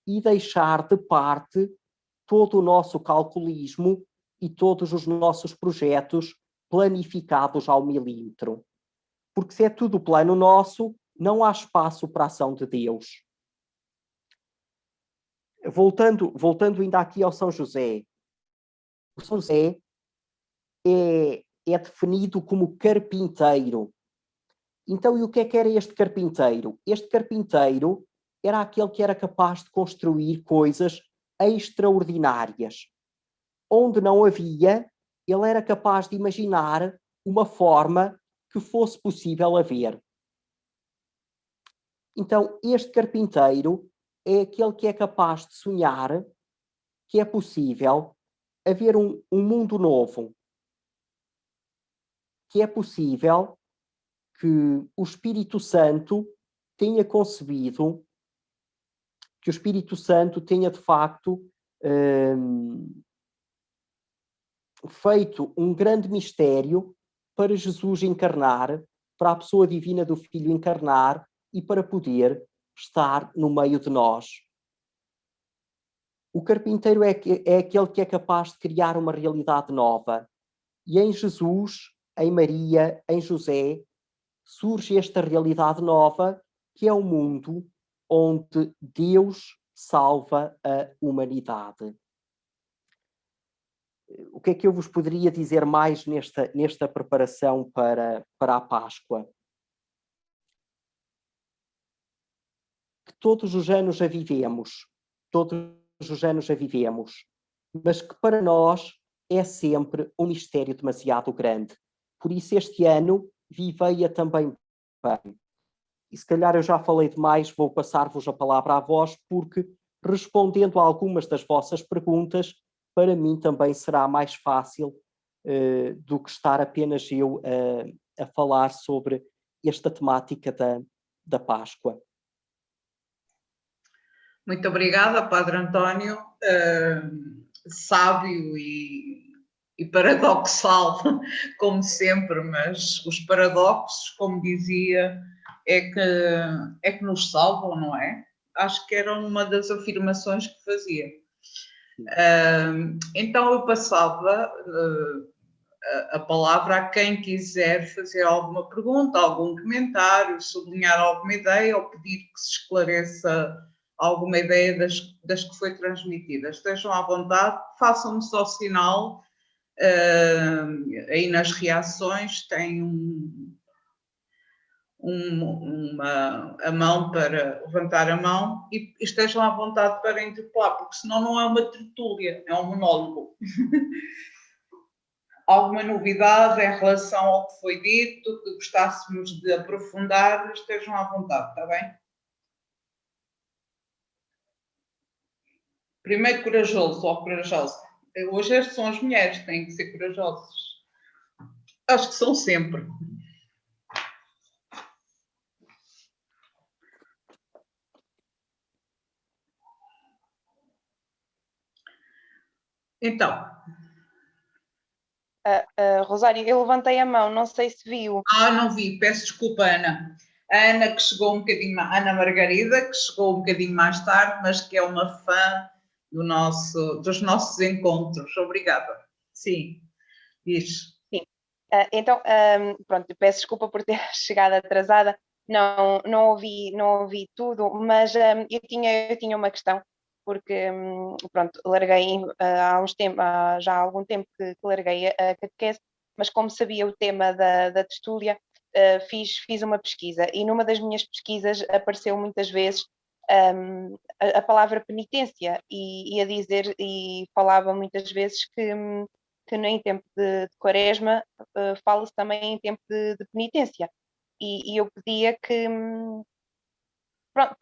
e deixar de parte todo o nosso calculismo e todos os nossos projetos planificados ao milímetro. Porque se é tudo plano nosso, não há espaço para a ação de Deus. Voltando ainda aqui ao São José. O São José é definido como carpinteiro. Então, e o que era este carpinteiro? Este carpinteiro era aquele que era capaz de construir coisas extraordinárias. Onde não havia, ele era capaz de imaginar uma forma que fosse possível haver. Então, este carpinteiro é aquele que é capaz de sonhar que é possível haver um mundo novo, que é possível que o Espírito Santo tenha concebido, que o Espírito Santo tenha de facto feito um grande mistério para Jesus encarnar, para a pessoa divina do Filho encarnar e para poder estar no meio de nós. O carpinteiro é aquele que é capaz de criar uma realidade nova. E em Jesus, em Maria, em José, surge esta realidade nova, que é o mundo onde Deus salva a humanidade. O que é que eu vos poderia dizer mais nesta preparação para a Páscoa? Que todos os anos a vivemos, mas que para nós é sempre um mistério demasiado grande. Por isso este ano vivei-a também bem. E se calhar eu já falei demais, vou passar-vos a palavra a vós, porque respondendo a algumas das vossas perguntas, para mim também será mais fácil do que estar apenas eu a falar sobre esta temática da Páscoa. Muito obrigada, Padre António, sábio e paradoxal, como sempre, mas os paradoxos, como dizia, é que nos salvam, não é? Acho que era uma das afirmações que fazia. Então eu passava a palavra a quem quiser fazer alguma pergunta, algum comentário, sublinhar alguma ideia ou pedir que se esclareça alguma ideia das que foi transmitida. Estejam à vontade, façam-me só sinal, aí nas reações tem a mão para levantar a mão e estejam à vontade para interpelar, porque senão não é uma tertúlia, é um monólogo. Alguma novidade em relação ao que foi dito, que gostássemos de aprofundar, estejam à vontade, está bem? Primeiro corajoso ou corajosa. Hoje estas são as mulheres, têm que ser corajosas. Acho que são sempre. Então. Rosário, eu levantei a mão, não sei se viu. Não vi, peço desculpa, Ana. A Ana que chegou um bocadinho, Ana Margarida, que chegou um bocadinho mais tarde, mas que é uma fã dos nossos encontros. Obrigada. Sim, diz. Sim. Então, pronto, peço desculpa por ter chegado atrasada, não ouvi tudo, mas eu tinha uma questão, porque, pronto, larguei já há algum tempo que larguei a catequese, mas como sabia o tema da tertúlia, fiz uma pesquisa e numa das minhas pesquisas apareceu muitas vezes a palavra penitência e a dizer, e falava muitas vezes que em tempo de quaresma fala-se também em tempo de penitência. E eu pedia que. Pronto,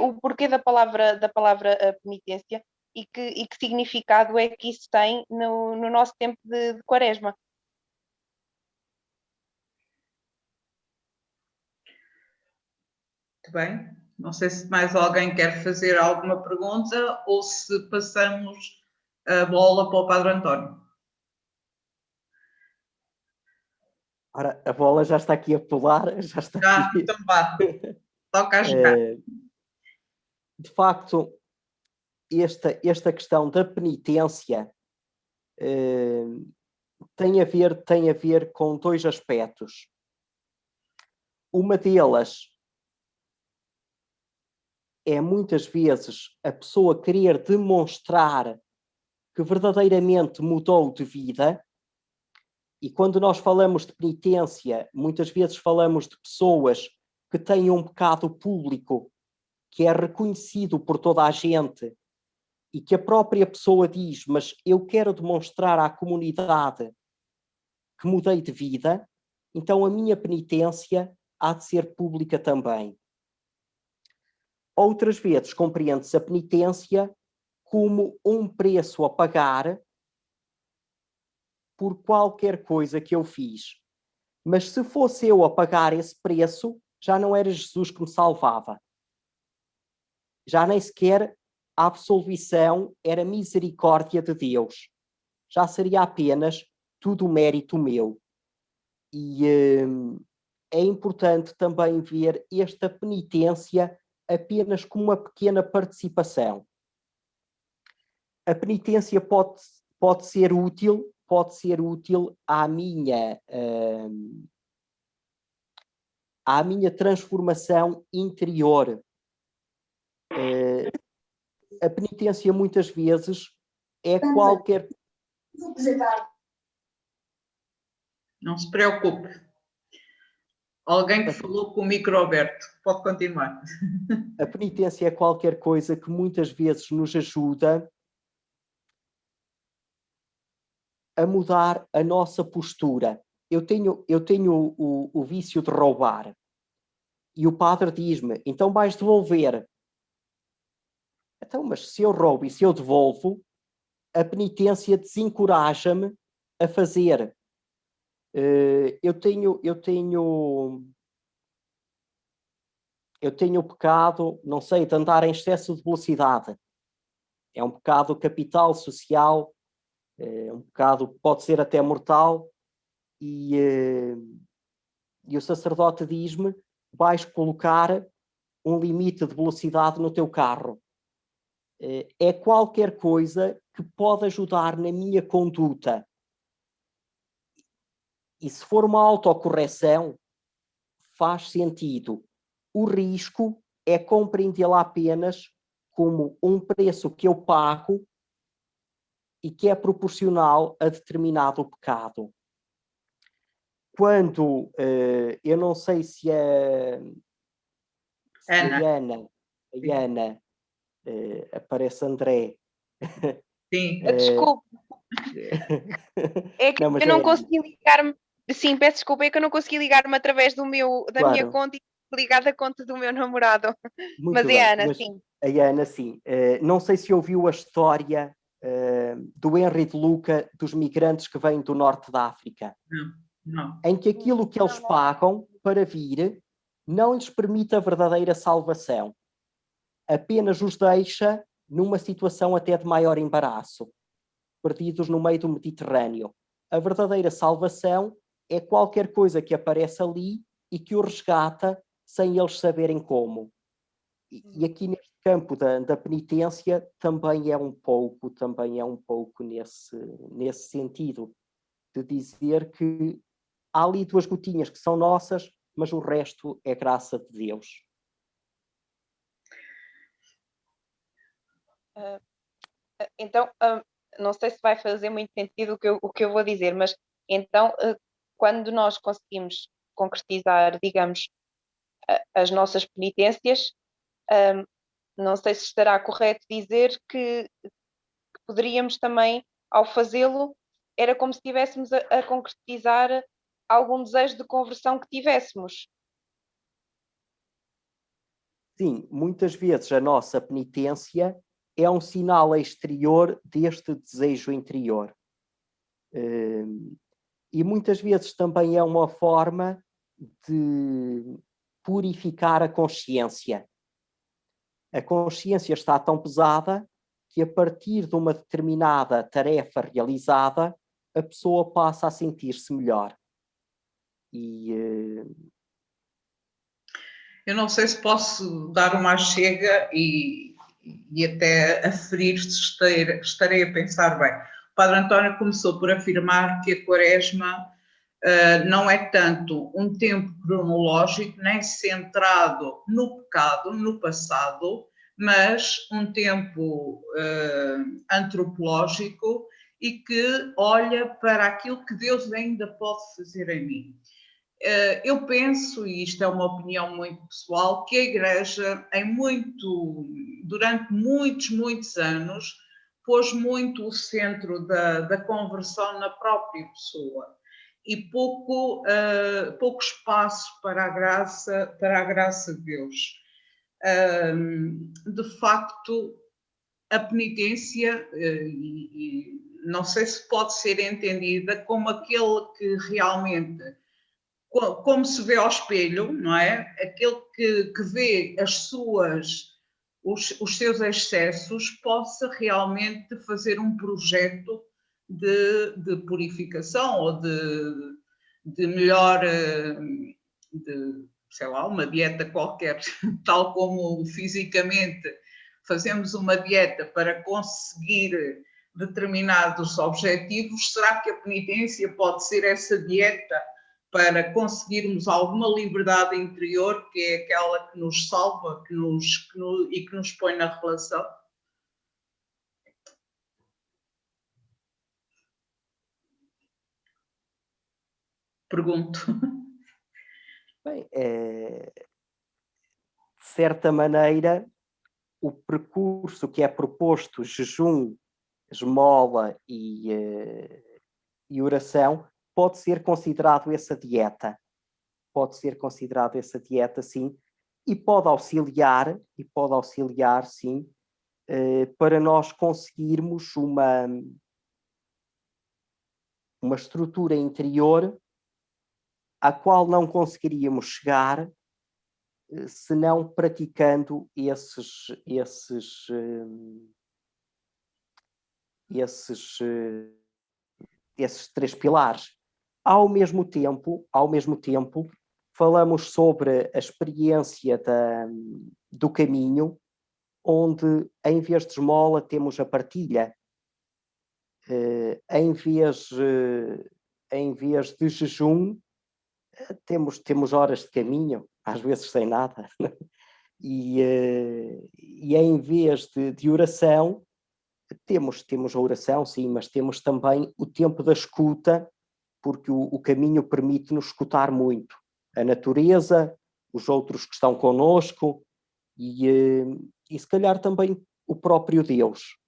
o porquê da palavra penitência e que significado é que isso tem no nosso tempo de quaresma? Muito bem. Não sei se mais alguém quer fazer alguma pergunta ou se passamos a bola para o Padre António. Ora, a bola já está aqui a pular, já está aqui. Então vá, toca a jogar. De facto, esta questão da penitência tem a ver com dois aspectos. Uma delas é muitas vezes a pessoa querer demonstrar que verdadeiramente mudou de vida. E quando nós falamos de penitência, muitas vezes falamos de pessoas que têm um pecado público que é reconhecido por toda a gente e que a própria pessoa diz, mas eu quero demonstrar à comunidade que mudei de vida, então a minha penitência há de ser pública também. Outras vezes compreende-se a penitência como um preço a pagar por qualquer coisa que eu fiz. Mas se fosse eu a pagar esse preço, já não era Jesus que me salvava. Já nem sequer a absolvição era misericórdia de Deus. Já seria apenas tudo mérito meu. E é importante também ver esta penitência apenas como uma pequena participação. A penitência pode ser útil à minha transformação interior. A penitência muitas vezes é qualquer... Não se preocupe. Alguém que falou com o micro aberto. Pode continuar. A penitência é qualquer coisa que muitas vezes nos ajuda a mudar a nossa postura. Eu tenho o vício de roubar. E o padre diz-me, então vais devolver. Então, mas se eu roubo e se eu devolvo, a penitência desencoraja-me a fazer. Eu tenho o pecado, não sei, de andar em excesso de velocidade. É um pecado capital, social, é um pecado que pode ser até mortal, e o sacerdote diz-me, vais colocar um limite de velocidade no teu carro. É qualquer coisa que pode ajudar na minha conduta. E se for uma autocorreção, faz sentido. O risco é compreendê-la apenas como um preço que eu pago e que é proporcional a determinado pecado. Quando, eu não sei se a Ana, aparece André. Sim. Desculpe. É que não, mas eu não consegui ligar-me. Sim, peço desculpa, é que eu não consegui ligar-me através da minha conta e ligada à conta do meu namorado. Muito mas bem. é a Ana, sim. A Ana, sim. Não sei se ouviu a história do Henry de Luca dos migrantes que vêm do norte da África. Não. Em que aquilo que eles pagam para vir não lhes permite a verdadeira salvação. Apenas os deixa numa situação até de maior embaraço, perdidos no meio do Mediterrâneo. A verdadeira salvação é qualquer coisa que aparece ali e que o resgata sem eles saberem como. E aqui neste campo da penitência também é um pouco nesse sentido, de dizer que há ali 2 gotinhas que são nossas, mas o resto é graça de Deus. Então, não sei se vai fazer muito sentido o que eu vou dizer, mas então, quando nós conseguimos concretizar, digamos, as nossas penitências, não sei se estará correto dizer que poderíamos também, ao fazê-lo, era como se estivéssemos a concretizar algum desejo de conversão que tivéssemos. Sim, muitas vezes a nossa penitência é um sinal exterior deste desejo interior. E muitas vezes também é uma forma de purificar a consciência. A consciência está tão pesada que a partir de uma determinada tarefa realizada, a pessoa passa a sentir-se melhor. Eu não sei se posso dar uma chega e até aferir se estarei a pensar bem. O Padre António começou por afirmar que a Quaresma não é tanto um tempo cronológico, nem centrado no pecado, no passado, mas um tempo antropológico e que olha para aquilo que Deus ainda pode fazer em mim. Eu penso, e isto é uma opinião muito pessoal, que a Igreja, durante muitos anos, pôs muito o centro da conversão na própria pessoa e pouco espaço para a graça de Deus. De facto, a penitência, e não sei se pode ser entendida como aquele que realmente, como se vê ao espelho, não é? Aquele que vê os seus excessos, possa realmente fazer um projeto de purificação ou de melhor, sei lá, uma dieta qualquer, tal como fisicamente fazemos uma dieta para conseguir determinados objetivos. Será que a penitência pode ser essa dieta para conseguirmos alguma liberdade interior, que é aquela que nos salva e que nos põe na relação? Pergunto. Bem, de certa maneira, o percurso que é proposto, jejum, esmola e oração, pode ser considerado essa dieta. Pode ser considerado essa dieta, sim, e pode auxiliar, sim, para nós conseguirmos uma estrutura interior à qual não conseguiríamos chegar se não praticando esses três pilares. Ao mesmo tempo, falamos sobre a experiência do caminho, onde, em vez de esmola, temos a partilha. Em vez de jejum, temos horas de caminho, às vezes sem nada. E em vez de oração, temos a oração, sim, mas temos também o tempo da escuta, porque o caminho permite-nos escutar muito a natureza, os outros que estão connosco e se calhar também o próprio Deus.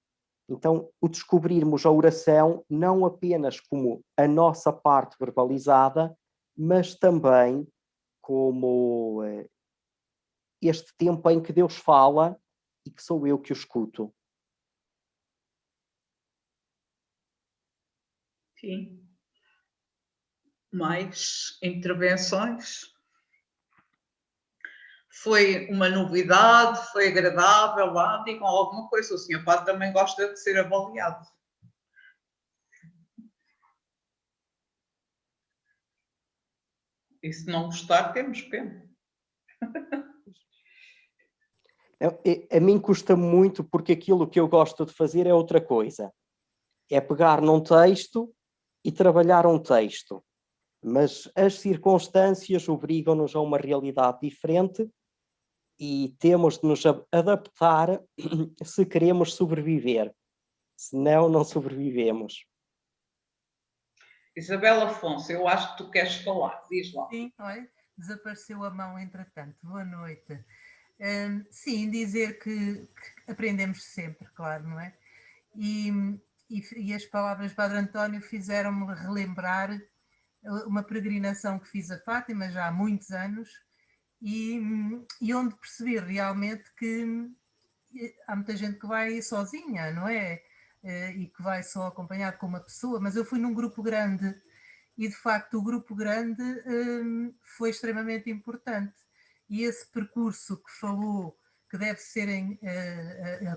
Então, o descobrirmos a oração não apenas como a nossa parte verbalizada, mas também como este tempo em que Deus fala e que sou eu que o escuto. Sim. Mais intervenções? Foi uma novidade? Foi agradável? Lá, digam alguma coisa. O Sr. Padre também gosta de ser avaliado. E se não gostar, temos pena. A mim custa muito, porque aquilo que eu gosto de fazer é outra coisa. É pegar num texto e trabalhar um texto. Mas as circunstâncias obrigam-nos a uma realidade diferente e temos de nos adaptar se queremos sobreviver. Senão, não sobrevivemos. Isabel Afonso, eu acho que tu queres falar. Diz lá. Sim, olha, desapareceu a mão entretanto. Boa noite. Sim, dizer que aprendemos sempre, claro, não é? E as palavras do Padre António fizeram-me relembrar uma peregrinação que fiz a Fátima já há muitos anos e onde percebi realmente que há muita gente que vai sozinha, não é? E que vai só acompanhado com uma pessoa, mas eu fui num grupo grande e de facto o grupo grande foi extremamente importante. E esse percurso que falou que deve ser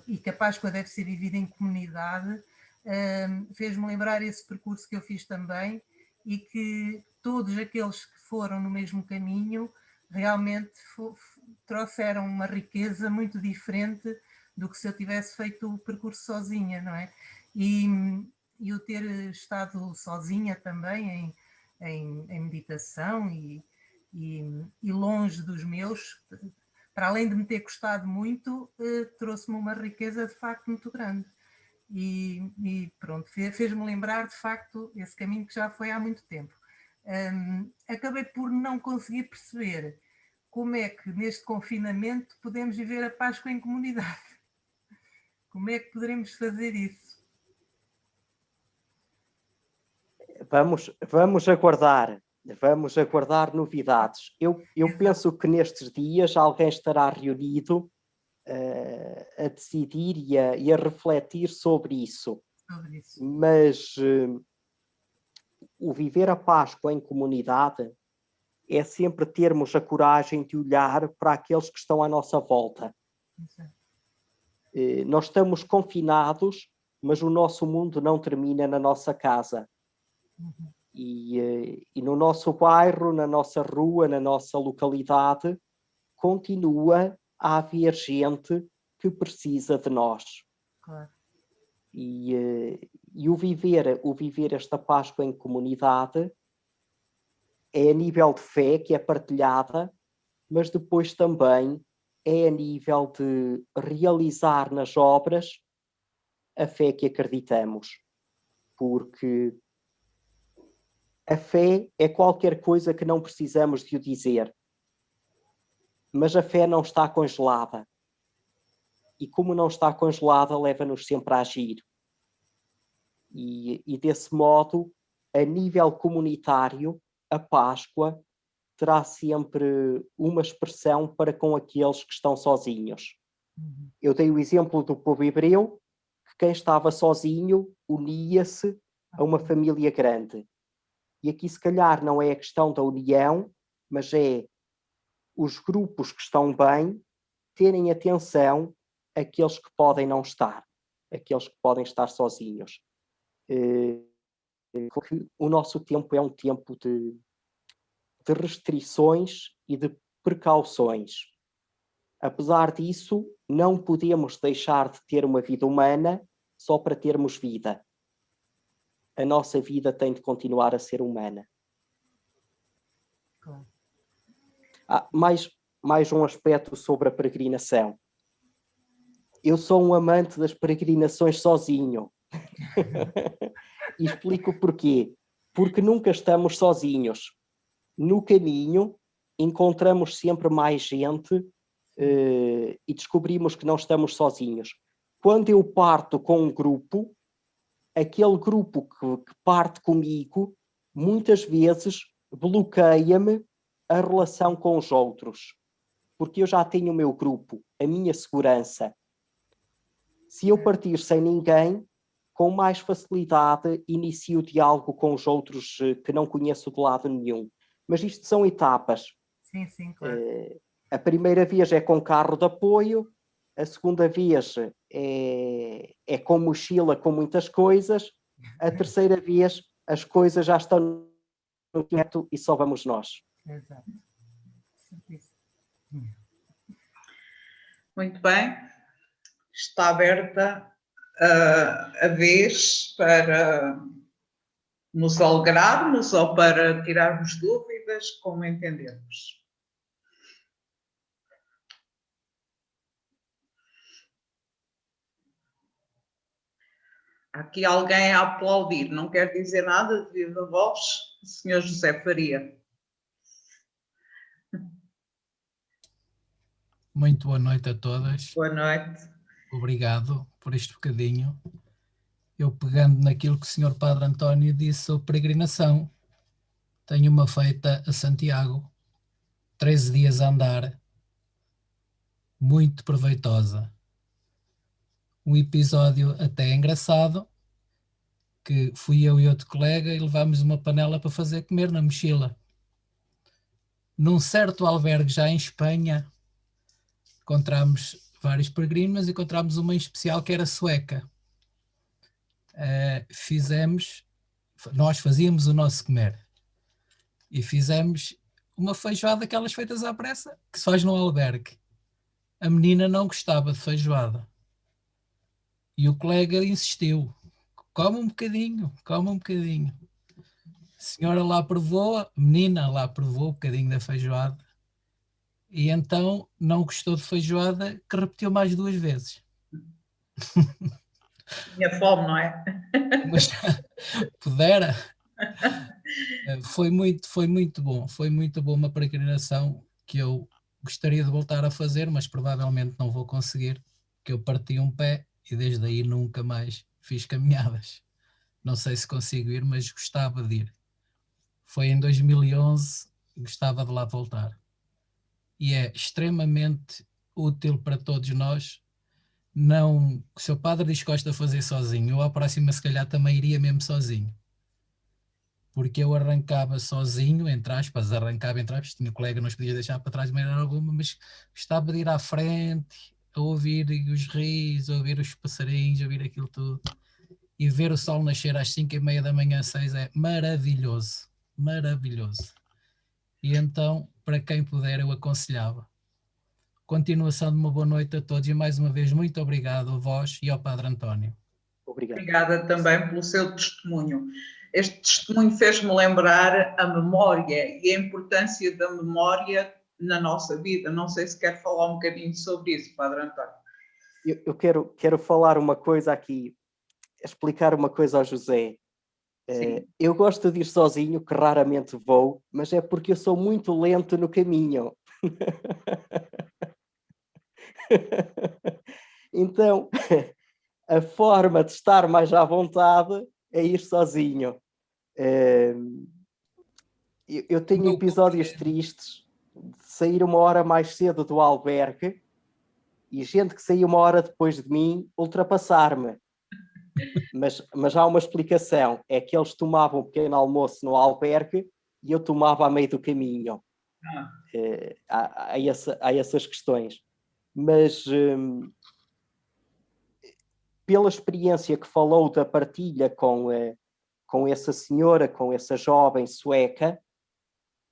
e que a Páscoa deve ser vivida em comunidade, fez-me lembrar esse percurso que eu fiz também e que todos aqueles que foram no mesmo caminho realmente trouxeram uma riqueza muito diferente do que se eu tivesse feito o percurso sozinha, não é? E o ter estado sozinha também em meditação e longe dos meus, para além de me ter custado muito, trouxe-me uma riqueza de facto muito grande. E pronto, fez-me lembrar de facto esse caminho que já foi há muito tempo. Acabei por não conseguir perceber como é que neste confinamento podemos viver a Páscoa em comunidade. Como é que poderemos fazer isso? Vamos aguardar novidades. Eu penso que nestes dias alguém estará reunido a decidir e a refletir sobre isso. Mas o viver a Páscoa em comunidade é sempre termos a coragem de olhar para aqueles que estão à nossa volta. Nós estamos confinados, mas o nosso mundo não termina na nossa casa. E no nosso bairro, na nossa rua, na nossa localidade, continua a haver gente que precisa de nós. Claro. E o viver esta Páscoa em comunidade é a nível de fé que é partilhada, mas depois também é a nível de realizar nas obras a fé que acreditamos. Porque a fé é qualquer coisa que não precisamos de o dizer. Mas a fé não está congelada. E como não está congelada, leva-nos sempre a agir. E desse modo, a nível comunitário, a Páscoa terá sempre uma expressão para com aqueles que estão sozinhos. Eu dei o exemplo do povo hebreu, que quem estava sozinho unia-se a uma família grande. E aqui, se calhar, não é a questão da união, mas é os grupos que estão bem terem atenção àqueles que podem não estar, àqueles que podem estar sozinhos. Porque o nosso tempo é um tempo de restrições e de precauções. Apesar disso, não podemos deixar de ter uma vida humana só para termos vida. A nossa vida tem de continuar a ser humana. Mais um aspecto sobre a peregrinação. Eu sou um amante das peregrinações sozinho. E explico porquê. Porque nunca estamos sozinhos. No caminho, encontramos sempre mais gente e descobrimos que não estamos sozinhos. Quando eu parto com um grupo, aquele grupo que parte comigo, muitas vezes bloqueia-me a relação com os outros. Porque eu já tenho o meu grupo, a minha segurança. Se eu partir sem ninguém, com mais facilidade inicio o diálogo com os outros que não conheço de lado nenhum. Mas isto são etapas. Sim, claro. A primeira vez é com carro de apoio, a segunda vez é com mochila com muitas coisas, a terceira vez as coisas já estão no teto e só vamos nós. Exato. Muito bem. Está aberta a vez para nos alegrarmos ou para tirarmos dúvidas, como entendemos. Há aqui alguém a aplaudir, não quer dizer nada de viva voz? O Sr. José Faria. Muito boa noite a todas. Boa noite. Obrigado por este bocadinho. Eu pegando naquilo que o Sr. Padre António disse sobre peregrinação, tenho uma feita a Santiago, 13 dias a andar, muito proveitosa. Um episódio até engraçado, que fui eu e outro colega e levámos uma panela para fazer comer na mochila. Num certo albergue já em Espanha, encontramos vários peregrinos, mas encontramos uma em especial que era sueca. Nós fazíamos o nosso comer e fizemos uma feijoada daquelas feitas à pressa, que se faz no albergue. A menina não gostava de feijoada e o colega insistiu: come um bocadinho. A senhora lá provou, a menina lá provou um bocadinho da feijoada e então não gostou de feijoada, que repetiu mais 2 vezes. Tinha fome, não é? Mas pudera. Foi muito bom, uma peregrinação que eu gostaria de voltar a fazer, mas provavelmente não vou conseguir, porque eu parti um pé e desde aí nunca mais fiz caminhadas. Não sei se consigo ir, mas gostava de ir. Foi em 2011, gostava de lá voltar. E é extremamente útil para todos nós. Não, o seu padre diz que gosta de fazer sozinho, eu à próxima se calhar também iria mesmo sozinho. Porque eu arrancava sozinho, entre aspas, tinha um colega, não os podia deixar para trás de maneira alguma, mas gostava de ir à frente, a ouvir os rios, a ouvir os passarinhos, a ouvir aquilo tudo. E ver o sol nascer às 5h30 da manhã, 6 é maravilhoso, maravilhoso. E então, para quem puder, eu aconselhava. Continuação de uma boa noite a todos e mais uma vez muito obrigado a vós e ao Padre António. Obrigado. Obrigada também pelo seu testemunho. este testemunho fez-me lembrar a memória e a importância da memória na nossa vida. Não sei se quer falar um bocadinho sobre isso, Padre António. Eu quero falar uma coisa aqui, explicar uma coisa ao José. Eu gosto de ir sozinho, que raramente vou, mas é porque eu sou muito lento no caminho. Então, a forma de estar mais à vontade é ir sozinho. Eu tenho episódios tristes de sair uma hora mais cedo do albergue e gente que saiu uma hora depois de mim ultrapassar-me. Mas há uma explicação, é que eles tomavam um pequeno almoço no albergue e eu tomava a meio do caminho. Há essas questões. Mas pela experiência que falou da partilha com essa senhora, com essa jovem sueca,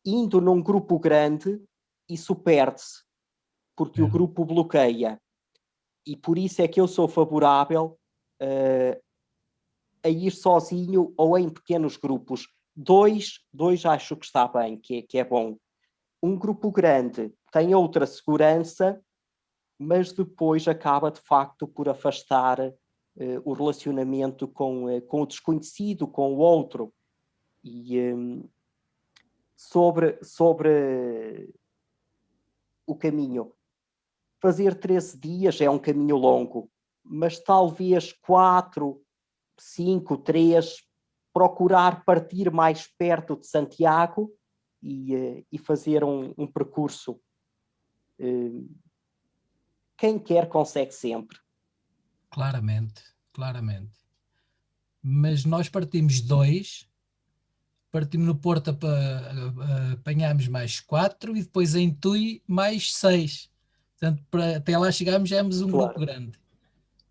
indo num grupo grande, isso perde-se, porque o grupo bloqueia. E por isso é que eu sou favorável a ir sozinho ou em pequenos grupos. Dois acho que está bem, que é bom. Um grupo grande tem outra segurança, mas depois acaba de facto por afastar o relacionamento com o desconhecido, com o outro. E sobre o caminho, fazer 13 dias é um caminho longo, mas talvez 4, 5, 3, procurar partir mais perto de Santiago e fazer um percurso. Quem quer consegue sempre. Claramente. Mas nós partimos 2, partimos no Porto apanhámos mais 4 e depois em Tui mais 6. Portanto, até lá chegámos, já éramos um grupo grande.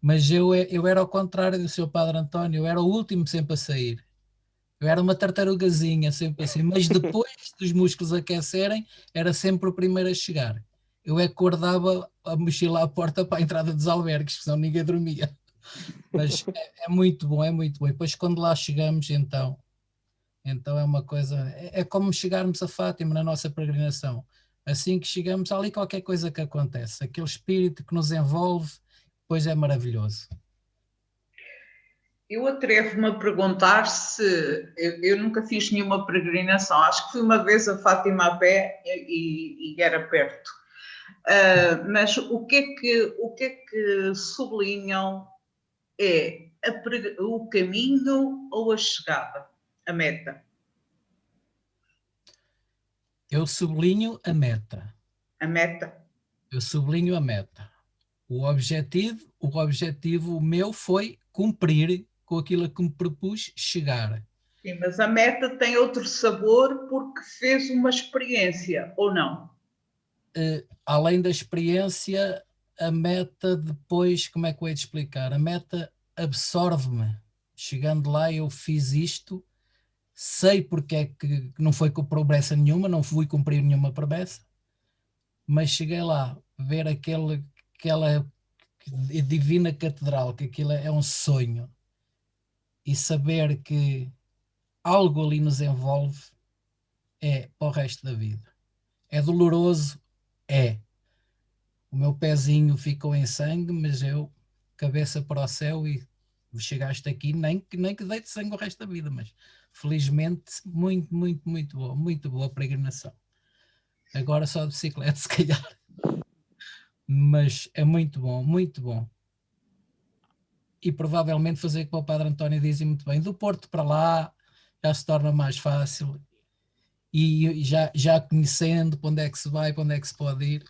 Mas eu era ao contrário do seu Padre António, eu era o último sempre a sair. Eu era uma tartarugazinha sempre assim, mas depois dos músculos aquecerem, era sempre o primeiro a chegar. Eu acordava a mochila à porta para a entrada dos albergues, senão ninguém dormia. Mas é muito bom, é muito bom. E depois quando lá chegamos, então é uma coisa, é como chegarmos a Fátima na nossa peregrinação. Assim que chegamos, há ali qualquer coisa que acontece, aquele espírito que nos envolve, depois é maravilhoso. Eu atrevo-me a perguntar se... Eu nunca fiz nenhuma peregrinação, acho que fui uma vez a Fátima a pé e era perto. Mas o que é que sublinham é o caminho ou a chegada, a meta? Eu sublinho a meta. A meta? Eu sublinho a meta. O objetivo meu foi cumprir com aquilo que me propus chegar. Sim, mas a meta tem outro sabor porque fez uma experiência, ou não? Além da experiência, a meta depois, como é que eu hei de explicar? A meta absorve-me. Chegando lá, eu fiz isto, sei porque é que não foi com promessa nenhuma, não fui cumprir nenhuma promessa, mas cheguei lá, ver aquela divina catedral, que aquilo é um sonho, e saber que algo ali nos envolve, é para o resto da vida. É doloroso? É. O meu pezinho ficou em sangue, mas eu, cabeça para o céu, e chegaste aqui, nem que deite sangue o resto da vida, mas felizmente muito boa peregrinação. Agora só de bicicleta, se calhar. Mas é muito bom. E provavelmente fazer como o Padre António dizia muito bem, do Porto para lá já se torna mais fácil, e já conhecendo para onde é que se vai, para onde é que se pode ir.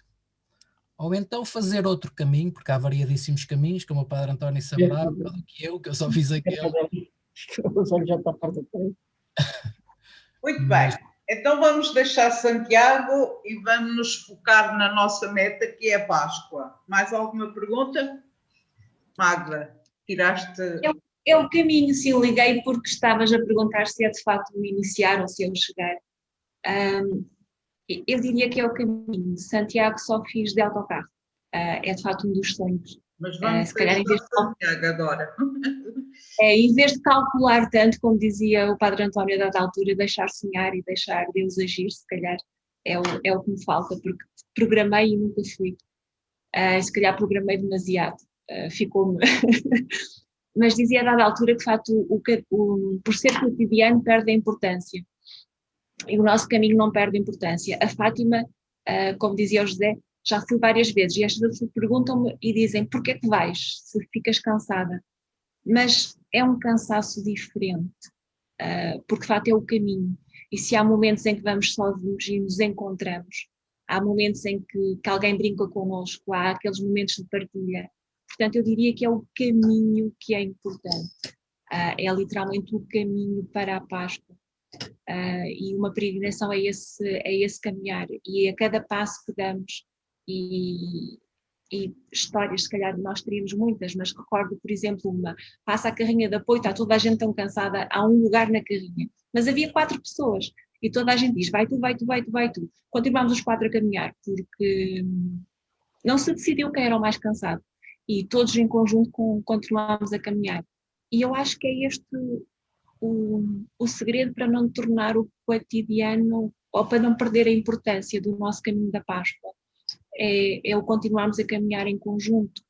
Ou então fazer outro caminho, porque há variadíssimos caminhos, como o Padre António saberá, do que eu só fiz aquele. Muito bem. Então vamos deixar Santiago e vamos nos focar na nossa meta, que é a Páscoa. Mais alguma pergunta? Magda, tiraste... É o caminho, sim, liguei porque estavas a perguntar se é de facto o iniciar ou se é o chegar. Eu diria que é o caminho. Santiago só fiz de autocarro. É de facto um dos sonhos Mas vamos se calhar deixar Santiago agora. em vez de calcular tanto, como dizia o Padre António a dada altura, deixar sonhar e deixar Deus agir, se calhar é o que me falta, porque programei e nunca fui. Se calhar programei demasiado, ficou-me. Mas dizia a dada altura que, de facto, por ser cotidiano, perde a importância. E o nosso caminho não perde importância. A Fátima, como dizia o José, já fui várias vezes e as pessoas perguntam-me e dizem: porquê que vais, se ficas cansada? Mas é um cansaço diferente, porque de facto é o caminho. E se há momentos em que vamos sozinhos e nos encontramos, há momentos em que alguém brinca connosco, há aqueles momentos de partilha. Portanto, eu diria que é o caminho que é importante. É literalmente o caminho para a Páscoa. E uma peregrinação é esse caminhar. E a cada passo que damos, e histórias, se calhar nós teríamos muitas, mas recordo, por exemplo, passa a carrinha de apoio, está toda a gente tão cansada, há um lugar na carrinha, mas havia 4 pessoas e toda a gente diz: vai tu, vai tu, vai tu, vai tu. Continuámos os 4 a caminhar, porque não se decidiu quem era o mais cansado e todos em conjunto continuámos a caminhar. E eu acho que é este o segredo para não tornar o cotidiano, ou para não perder a importância do nosso caminho da Páscoa. É o continuarmos a caminhar em conjunto.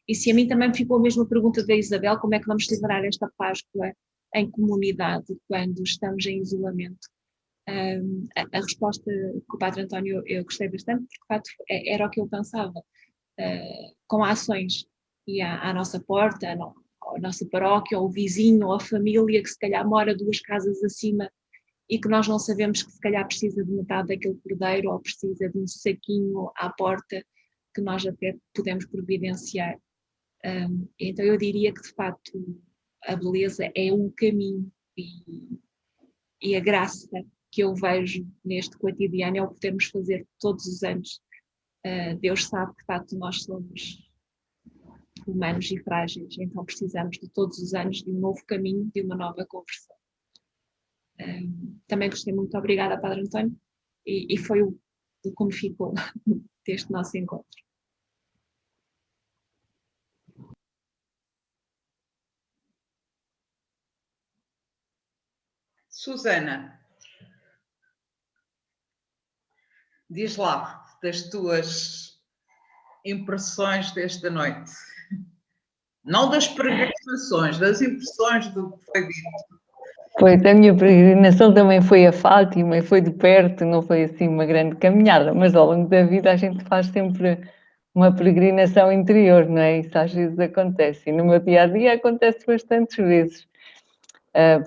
E se a mim também ficou a mesma pergunta da Isabel, como é que vamos celebrar esta Páscoa em comunidade quando estamos em isolamento? A resposta que o Padre António eu gostei bastante, porque de facto era o que eu pensava, com ações, e à nossa porta, à nossa paróquia, ou o vizinho, ou a família que se calhar mora 2 casas acima e que nós não sabemos que se calhar precisa de metade daquele cordeiro ou precisa de um saquinho à porta que nós até podemos providenciar. Então eu diria que de facto a beleza é um caminho e a graça que eu vejo neste cotidiano é o que podemos fazer todos os anos. Deus sabe que de facto nós somos humanos e frágeis, então precisamos de todos os anos de um novo caminho, de uma nova conversão. Também gostei muito, obrigada, Padre António, e foi como ficou deste nosso encontro. Susana, diz lá das tuas impressões desta noite. Não das peregrinações, das impressões do que foi dito. Pois, a minha peregrinação também foi a Fátima e foi de perto, não foi assim uma grande caminhada, mas ao longo da vida a gente faz sempre uma peregrinação interior, não é? Isso às vezes acontece, e no meu dia-a-dia acontece bastantes vezes,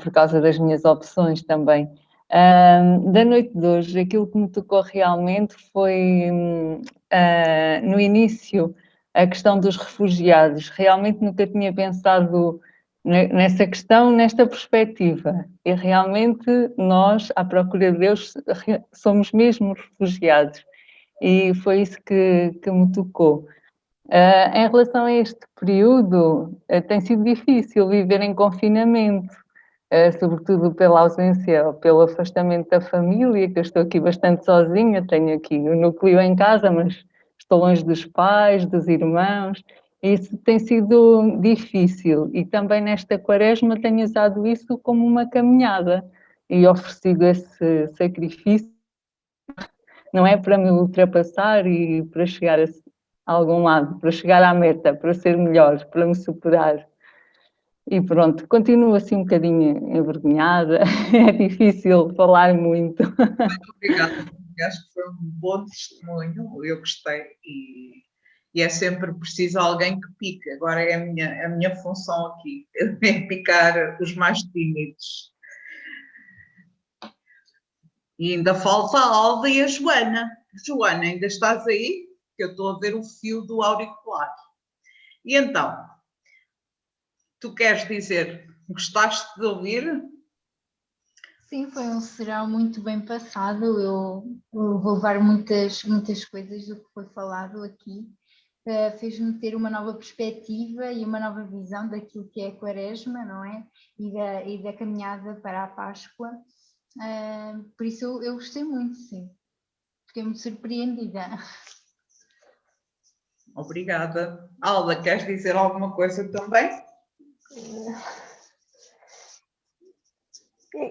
por causa das minhas opções também. Da noite de hoje, aquilo que me tocou realmente foi, no início, a questão dos refugiados. Realmente nunca tinha pensado nessa questão, nesta perspectiva. E realmente nós, à procura de Deus, somos mesmo refugiados. E foi isso que me tocou. Em relação a este período, tem sido difícil viver em confinamento, sobretudo pela ausência, pelo afastamento da família, que eu estou aqui bastante sozinha, tenho aqui o núcleo em casa, mas estou longe dos pais, dos irmãos. Isso tem sido difícil e também nesta quaresma tenho usado isso como uma caminhada e oferecido esse sacrifício, não é para me ultrapassar e para chegar a algum lado, para chegar à meta, para ser melhor, para me superar. E pronto, continuo assim um bocadinho envergonhada, é difícil falar muito. Muito obrigada, acho que foi um bom testemunho, eu gostei e é sempre preciso alguém que pique. Agora é a minha função aqui, é picar os mais tímidos. E ainda falta a Alda e a Joana. Joana, ainda estás aí? Que eu estou a ver o fio do auricular. E então, tu queres dizer, gostaste de ouvir? Sim, foi um serão muito bem passado. Eu vou levar muitas coisas do que foi falado aqui. Fez-me ter uma nova perspectiva e uma nova visão daquilo que é a Quaresma, não é? E da caminhada para a Páscoa. Por isso eu gostei muito, sim. Fiquei muito surpreendida. Obrigada. Alda, queres dizer alguma coisa também?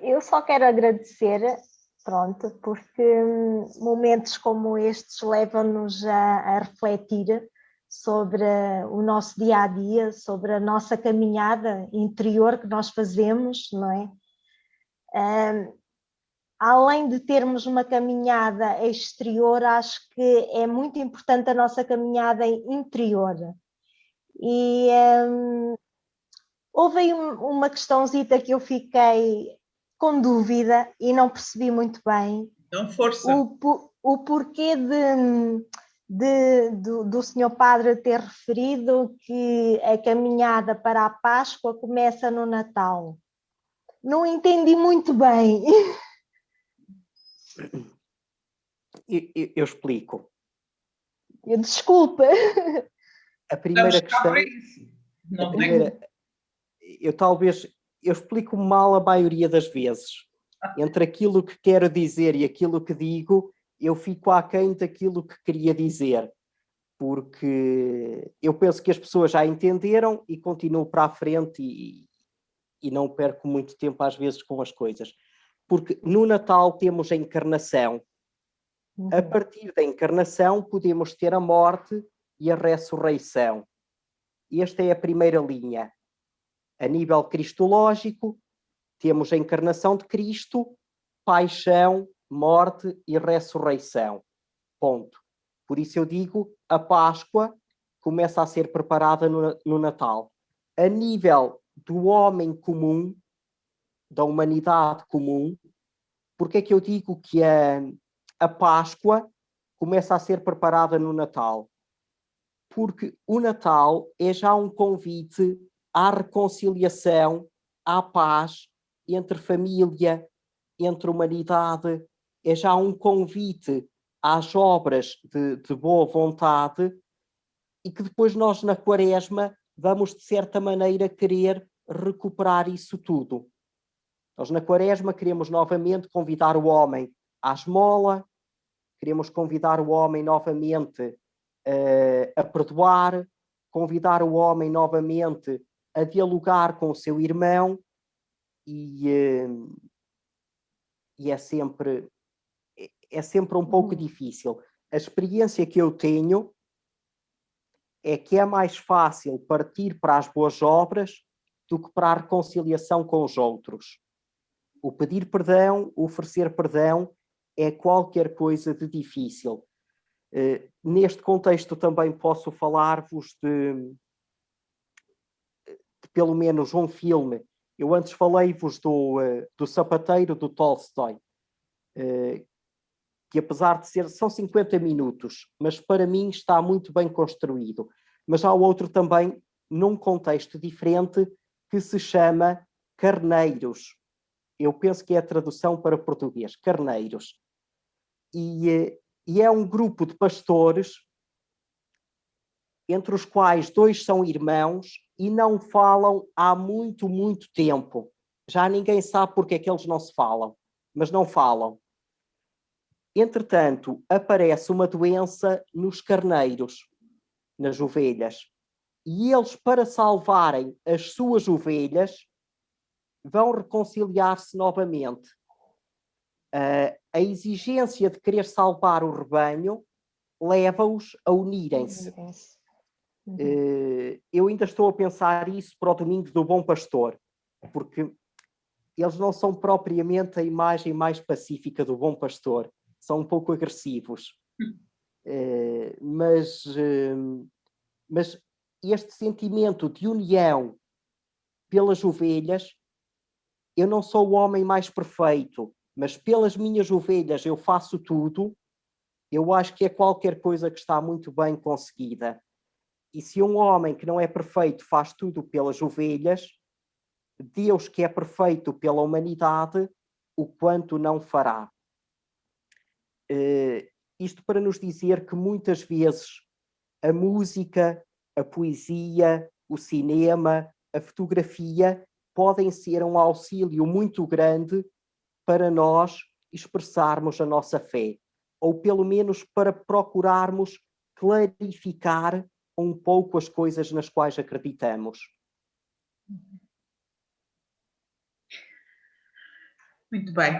Eu só quero agradecer, pronto, porque momentos como estes levam-nos a refletir sobre o nosso dia a dia, sobre a nossa caminhada interior que nós fazemos, não é? Além de termos uma caminhada exterior, acho que é muito importante a nossa caminhada interior. E houve aí uma questãozita que eu fiquei com dúvida e não percebi muito bem. Então, força. O porquê do Senhor Padre ter referido que a caminhada para a Páscoa começa no Natal. Não entendi muito bem. Eu explico. Desculpa. A primeira Estamos cá questão... para isso. Não A primeira, eu explico mal a maioria das vezes. Entre aquilo que quero dizer e aquilo que digo, eu fico aquém daquilo que queria dizer. Porque eu penso que as pessoas já entenderam e continuo para a frente e não perco muito tempo às vezes com as coisas. Porque no Natal temos a encarnação. A partir da encarnação podemos ter a morte e a ressurreição. Esta é a primeira linha. A nível cristológico, temos a encarnação de Cristo, paixão, morte e ressurreição. Ponto. Por isso eu digo, a Páscoa começa a ser preparada no Natal. A nível do homem comum, da humanidade comum, porque é que eu digo que a Páscoa começa a ser preparada no Natal? Porque o Natal é já um convite à reconciliação, à paz entre família, entre humanidade, é já um convite às obras de boa vontade e que depois nós na Quaresma vamos de certa maneira querer recuperar isso tudo. Nós na Quaresma queremos novamente convidar o homem à esmola, queremos convidar o homem novamente a perdoar, convidar o homem novamente a dialogar com o seu irmão e é sempre um pouco difícil. A experiência que eu tenho é que é mais fácil partir para as boas obras do que para a reconciliação com os outros. O pedir perdão, o oferecer perdão é qualquer coisa de difícil. Neste contexto também posso falar-vos de pelo menos um filme. Eu antes falei-vos do Sapateiro, do Tolstói, que apesar de são 50 minutos, mas para mim está muito bem construído. Mas há outro também, num contexto diferente, que se chama Carneiros. Eu penso que é a tradução para português, Carneiros. E é um grupo de pastores, entre os quais 2 são irmãos e não falam há muito, muito tempo. Já ninguém sabe porque é que eles não se falam, mas não falam. Entretanto, aparece uma doença nos carneiros, nas ovelhas. E eles, para salvarem as suas ovelhas, vão reconciliar-se novamente. A exigência de querer salvar o rebanho leva-os a unirem-se. Eu ainda estou a pensar isso para o domingo do Bom Pastor, porque eles não são propriamente a imagem mais pacífica do Bom Pastor, são um pouco agressivos. Mas este sentimento de união pelas ovelhas, eu não sou o homem mais perfeito, mas pelas minhas ovelhas eu faço tudo, eu acho que é qualquer coisa que está muito bem conseguida. E se um homem que não é perfeito faz tudo pelas ovelhas, Deus que é perfeito pela humanidade, o quanto não fará. Isto para nos dizer que muitas vezes a música, a poesia, o cinema, a fotografia podem ser um auxílio muito grande para nós expressarmos a nossa fé, ou pelo menos para procurarmos clarificar um pouco as coisas nas quais acreditamos. Muito bem.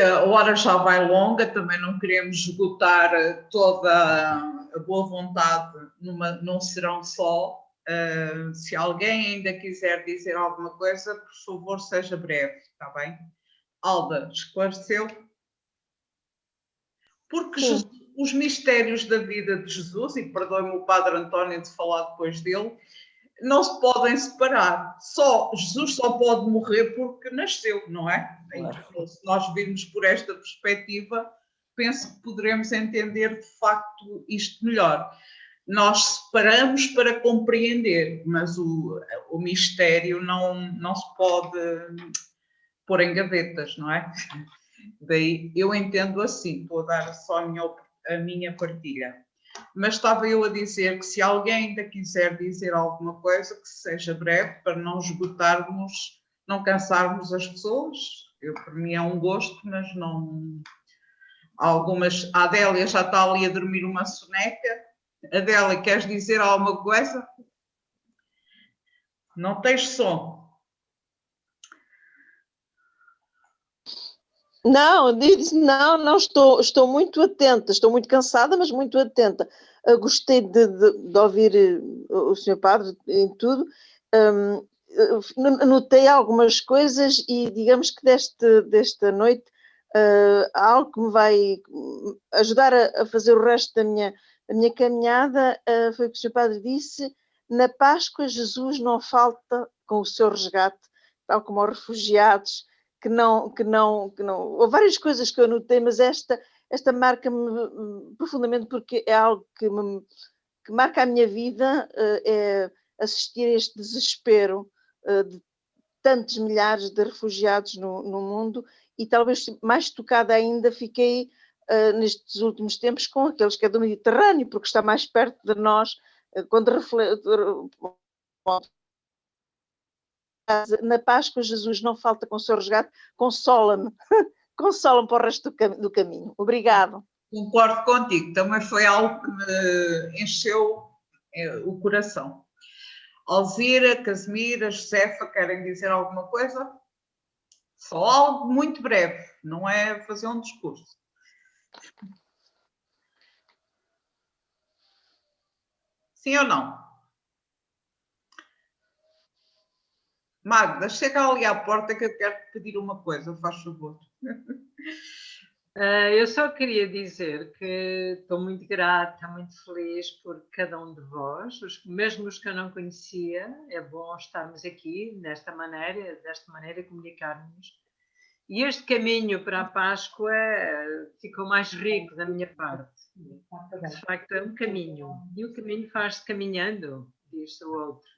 A hora já vai longa, também não queremos esgotar toda a boa vontade num serão só. Se alguém ainda quiser dizer alguma coisa, por favor, seja breve, está bem? Alda, esclareceu? Porque os mistérios da vida de Jesus, e perdoe-me o Padre António de falar depois dele, não se podem separar. Jesus só pode morrer porque nasceu, não é? Claro. Se nós virmos por esta perspectiva, penso que poderemos entender de facto isto melhor. Nós separamos para compreender, mas o mistério não se pode pôr em gavetas, não é? Daí eu entendo assim, estou a dar só a minha partilha. Mas estava eu a dizer que se alguém ainda quiser dizer alguma coisa, que seja breve, para não esgotarmos, não cansarmos as pessoas. Para mim é um gosto, mas não... Algumas... A Adélia já está ali a dormir uma soneca. Adélia, queres dizer alguma coisa? Não tens som. Não, estou muito atenta, estou muito cansada, mas muito atenta. Gostei de ouvir o Sr. Padre em tudo. Notei algumas coisas e digamos que desta noite há algo que me vai ajudar a fazer o resto da minha caminhada. Foi o que o Sr. Padre disse: na Páscoa Jesus não falta com o seu resgate, tal como aos refugiados, que não. Houve várias coisas que eu notei, mas esta marca-me profundamente, porque é algo que marca a minha vida, é assistir a este desespero de tantos milhares de refugiados no mundo, e talvez mais tocada ainda fiquei nestes últimos tempos com aqueles que é do Mediterrâneo, porque está mais perto de nós, quando na Páscoa Jesus não falta com o seu resgate, consola-me para o resto do caminho. Obrigado. Concordo contigo, também foi algo que me encheu o coração. Alzira, Casimira, Josefa, querem dizer alguma coisa? Só algo muito breve, não é fazer um discurso. Sim ou não? Magda, chega ali à porta que eu quero te pedir uma coisa, faz favor. Eu só queria dizer que estou muito grata, muito feliz por cada um de vós, mesmo os que eu não conhecia. É bom estarmos aqui desta maneira comunicarmos. E este caminho para a Páscoa ficou mais rico da minha parte. De facto, é um caminho. E o caminho faz-se caminhando, diz o outro.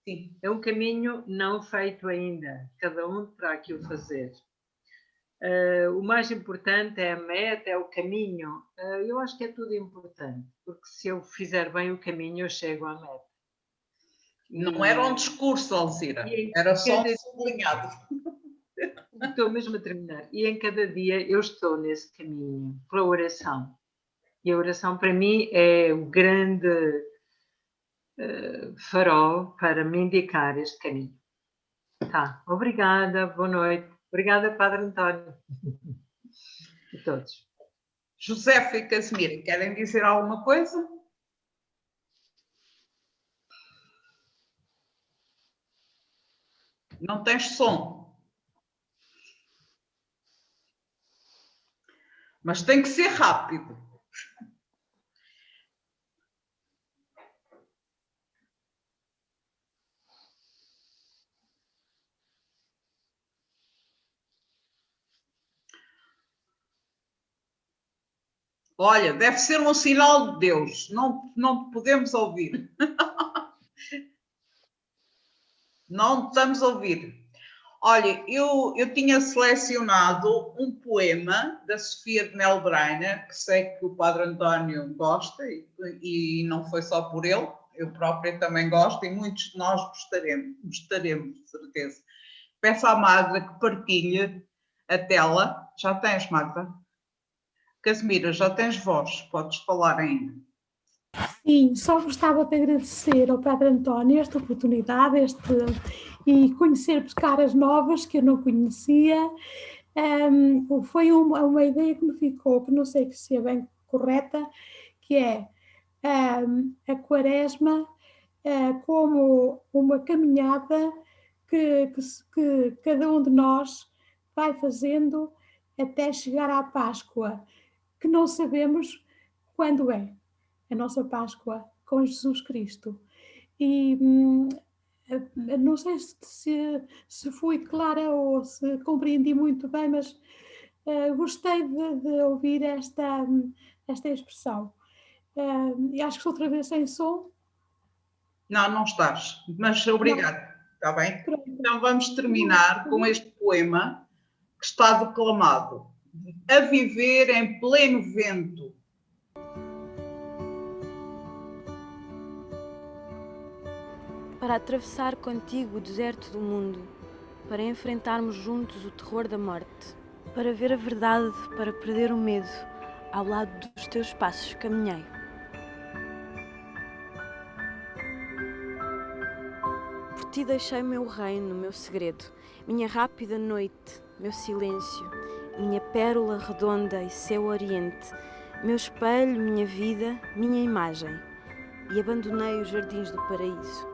Sim. É um caminho não feito ainda. Cada um terá que o fazer. O mais importante é a meta, é o caminho. Eu acho que é tudo importante, porque se eu fizer bem o caminho, eu chego à meta. Não era um discurso, Alzira, era só um sublinhado. Estou mesmo a terminar. E em cada dia eu estou nesse caminho, pela oração. E a oração para mim é o grande farol para me indicar este caminho. Tá, obrigada, boa noite. Obrigada, Padre António. A todos. Josefa e Casimira, querem dizer alguma coisa? Não tens som. Mas tem que ser rápido. Olha, deve ser um sinal de Deus. Não te podemos ouvir. Não estamos a ouvir. Olha, eu tinha selecionado um poema da Sofia de Melbreiner, que sei que o Padre António gosta, e não foi só por ele, eu própria também gosto, e muitos de nós gostaremos, de certeza. Peço à Magda que partilhe a tela. Já tens, Magda? Casimira, já tens voz, podes falar ainda. Sim, só gostava de agradecer ao Padre António esta oportunidade e conhecer caras novas que eu não conhecia. Foi uma ideia que me ficou, que não sei se é bem correta, que é a Quaresma como uma caminhada que cada um de nós vai fazendo até chegar à Páscoa, que não sabemos quando é a nossa Páscoa com Jesus Cristo. E não sei se fui clara ou se compreendi muito bem, mas gostei de ouvir esta expressão. E acho que estou outra vez sem som. Não estás, mas obrigada, está bem? Então vamos terminar com este poema que está declamado: A viver em pleno vento. Para atravessar contigo o deserto do mundo, para enfrentarmos juntos o terror da morte, para ver a verdade, para perder o medo, ao lado dos teus passos caminhei. Por ti deixei meu reino, meu segredo, minha rápida noite, meu silêncio, minha pérola redonda e seu oriente, meu espelho, minha vida, minha imagem, e abandonei os jardins do paraíso.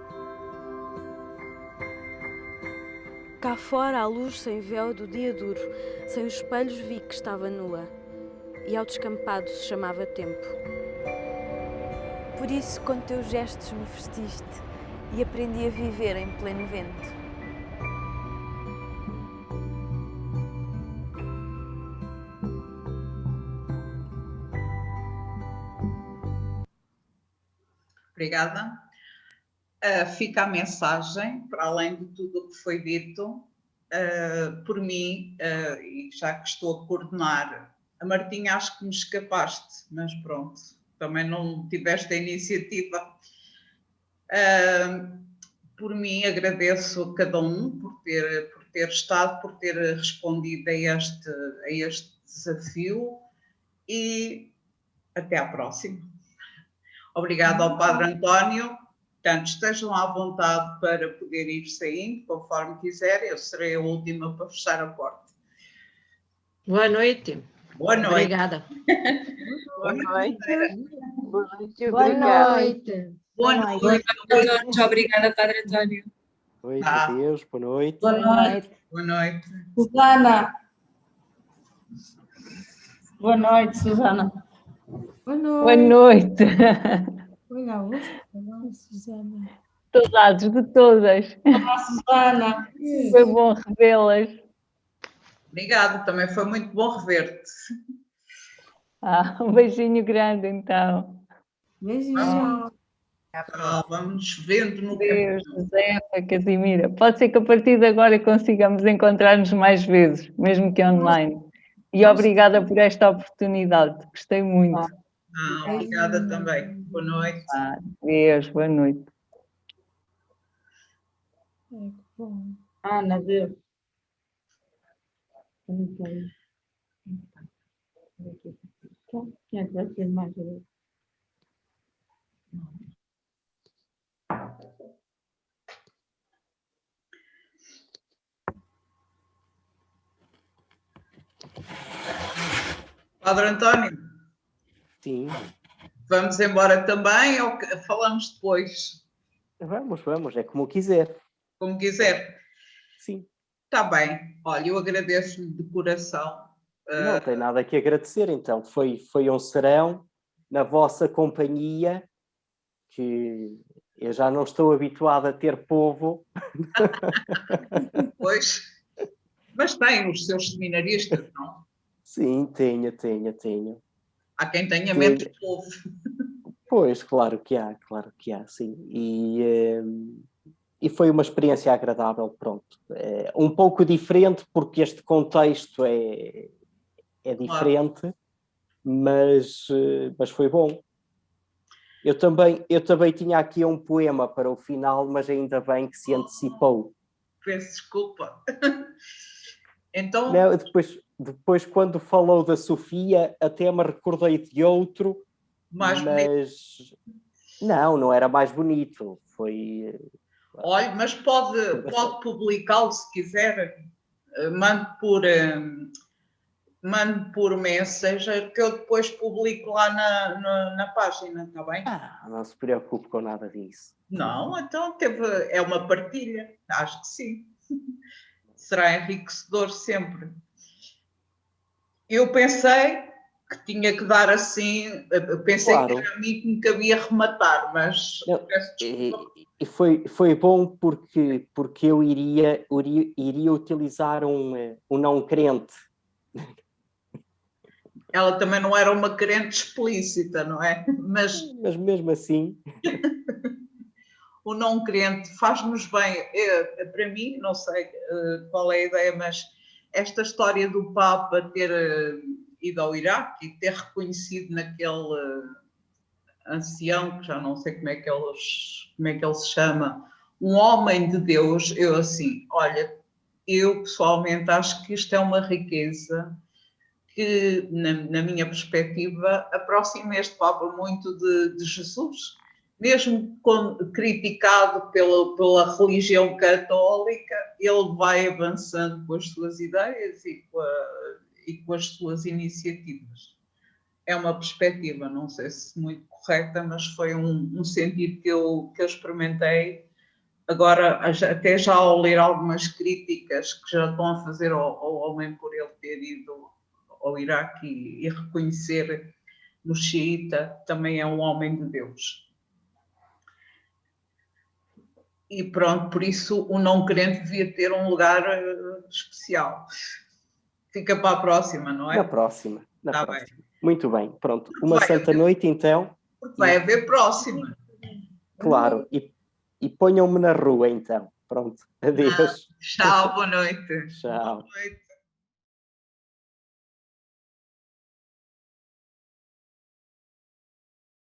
Cá fora, à luz sem véu do dia duro, sem os espelhos vi que estava nua, e ao descampado se chamava tempo. Por isso, com teus gestos me vestiste, e aprendi a viver em pleno vento. Obrigada. Fica a mensagem, para além de tudo o que foi dito, por mim, e já que estou a coordenar, a Martinha, acho que me escapaste, mas pronto, também não tiveste a iniciativa. Por mim, agradeço a cada um por ter estado, por ter respondido a este desafio e até à próxima. Obrigada ao Padre António. Portanto, estejam à vontade para poder ir saindo, conforme quiserem. Eu serei a última para fechar a porta. Boa noite. Boa noite. Obrigada. Boa noite. Boa noite. Boa Obrigada. noite. Boa noite. Muito obrigada, Padre António. Oi, adeus, boa noite. Boa noite. Boa noite. Susana. Boa noite, Susana. Boa noite. Boa noite. Oi, Augusto. Olá, Susana. Saudades de todas. Olá, Susana. Foi bom revê-las. Obrigada, também foi muito bom rever-te. Um beijinho grande, então. Beijinho. Vamos nos vendo no Deus, Josefa, Casimira. Pode ser que a partir de agora consigamos encontrar-nos mais vezes, mesmo que online. E obrigada por esta oportunidade. Gostei muito. Obrigada também. Boa noite. Deus, boa noite. Ana, Deus. Quem é que vai ser mais? Padre António? Sim. Vamos embora também ou falamos depois? Vamos, é como quiser. Como quiser. Sim. Está bem. Olha, eu agradeço-lhe de coração. Não tem nada que agradecer, então. Foi um serão na vossa companhia, que eu já não estou habituado a ter povo. Pois, mas tem os seus seminaristas, não? Sim, tenho. Há quem tenha menos povo. Pois, claro que há, sim. E foi uma experiência agradável, pronto. Um pouco diferente, porque este contexto é diferente, claro. mas foi bom. Eu também tinha aqui um poema para o final, mas ainda bem que se antecipou. Peço desculpa. Então... Não, depois, quando falou da Sofia, até me recordei de outro Mais bonito. Mas não era mais bonito. Foi. Olha, mas pode publicá-lo se quiser. Mande por Messenger que eu depois publico lá na página, está bem? Não se preocupe com nada disso. Não, então é uma partilha, acho que sim. Será enriquecedor sempre. Eu pensei que tinha que dar assim, pensei Claro. que era a mim que me cabia rematar, mas Não, peço desculpa. e foi bom porque eu iria utilizar um não crente. Ela também não era uma crente explícita, não é? Mas mesmo assim... O não crente faz-nos bem. Para mim, não sei qual é a ideia, mas esta história do Papa ter ido ao Iraque e ter reconhecido naquele ancião, que já não sei como é que ele se chama, um homem de Deus, eu assim, olha, eu pessoalmente acho que isto é uma riqueza que, na minha perspectiva, aproxima este Papa muito de Jesus. Mesmo criticado pela religião católica, ele vai avançando com as suas ideias e com as suas iniciativas. É uma perspectiva, não sei se muito correta, mas foi um sentido que eu experimentei. Agora, até já ao ler algumas críticas que já estão a fazer ao homem por ele ter ido ao Iraque e reconhecer no xiita, também é um homem de Deus. E pronto, por isso o não crente devia ter um lugar especial. Fica para a próxima, não é? Na próxima. Bem. Muito bem, pronto. Uma santa noite, então. Vai haver próxima. Claro, e ponham-me na rua, então. Pronto, adeus. Tchau, boa noite. Tchau. Boa noite.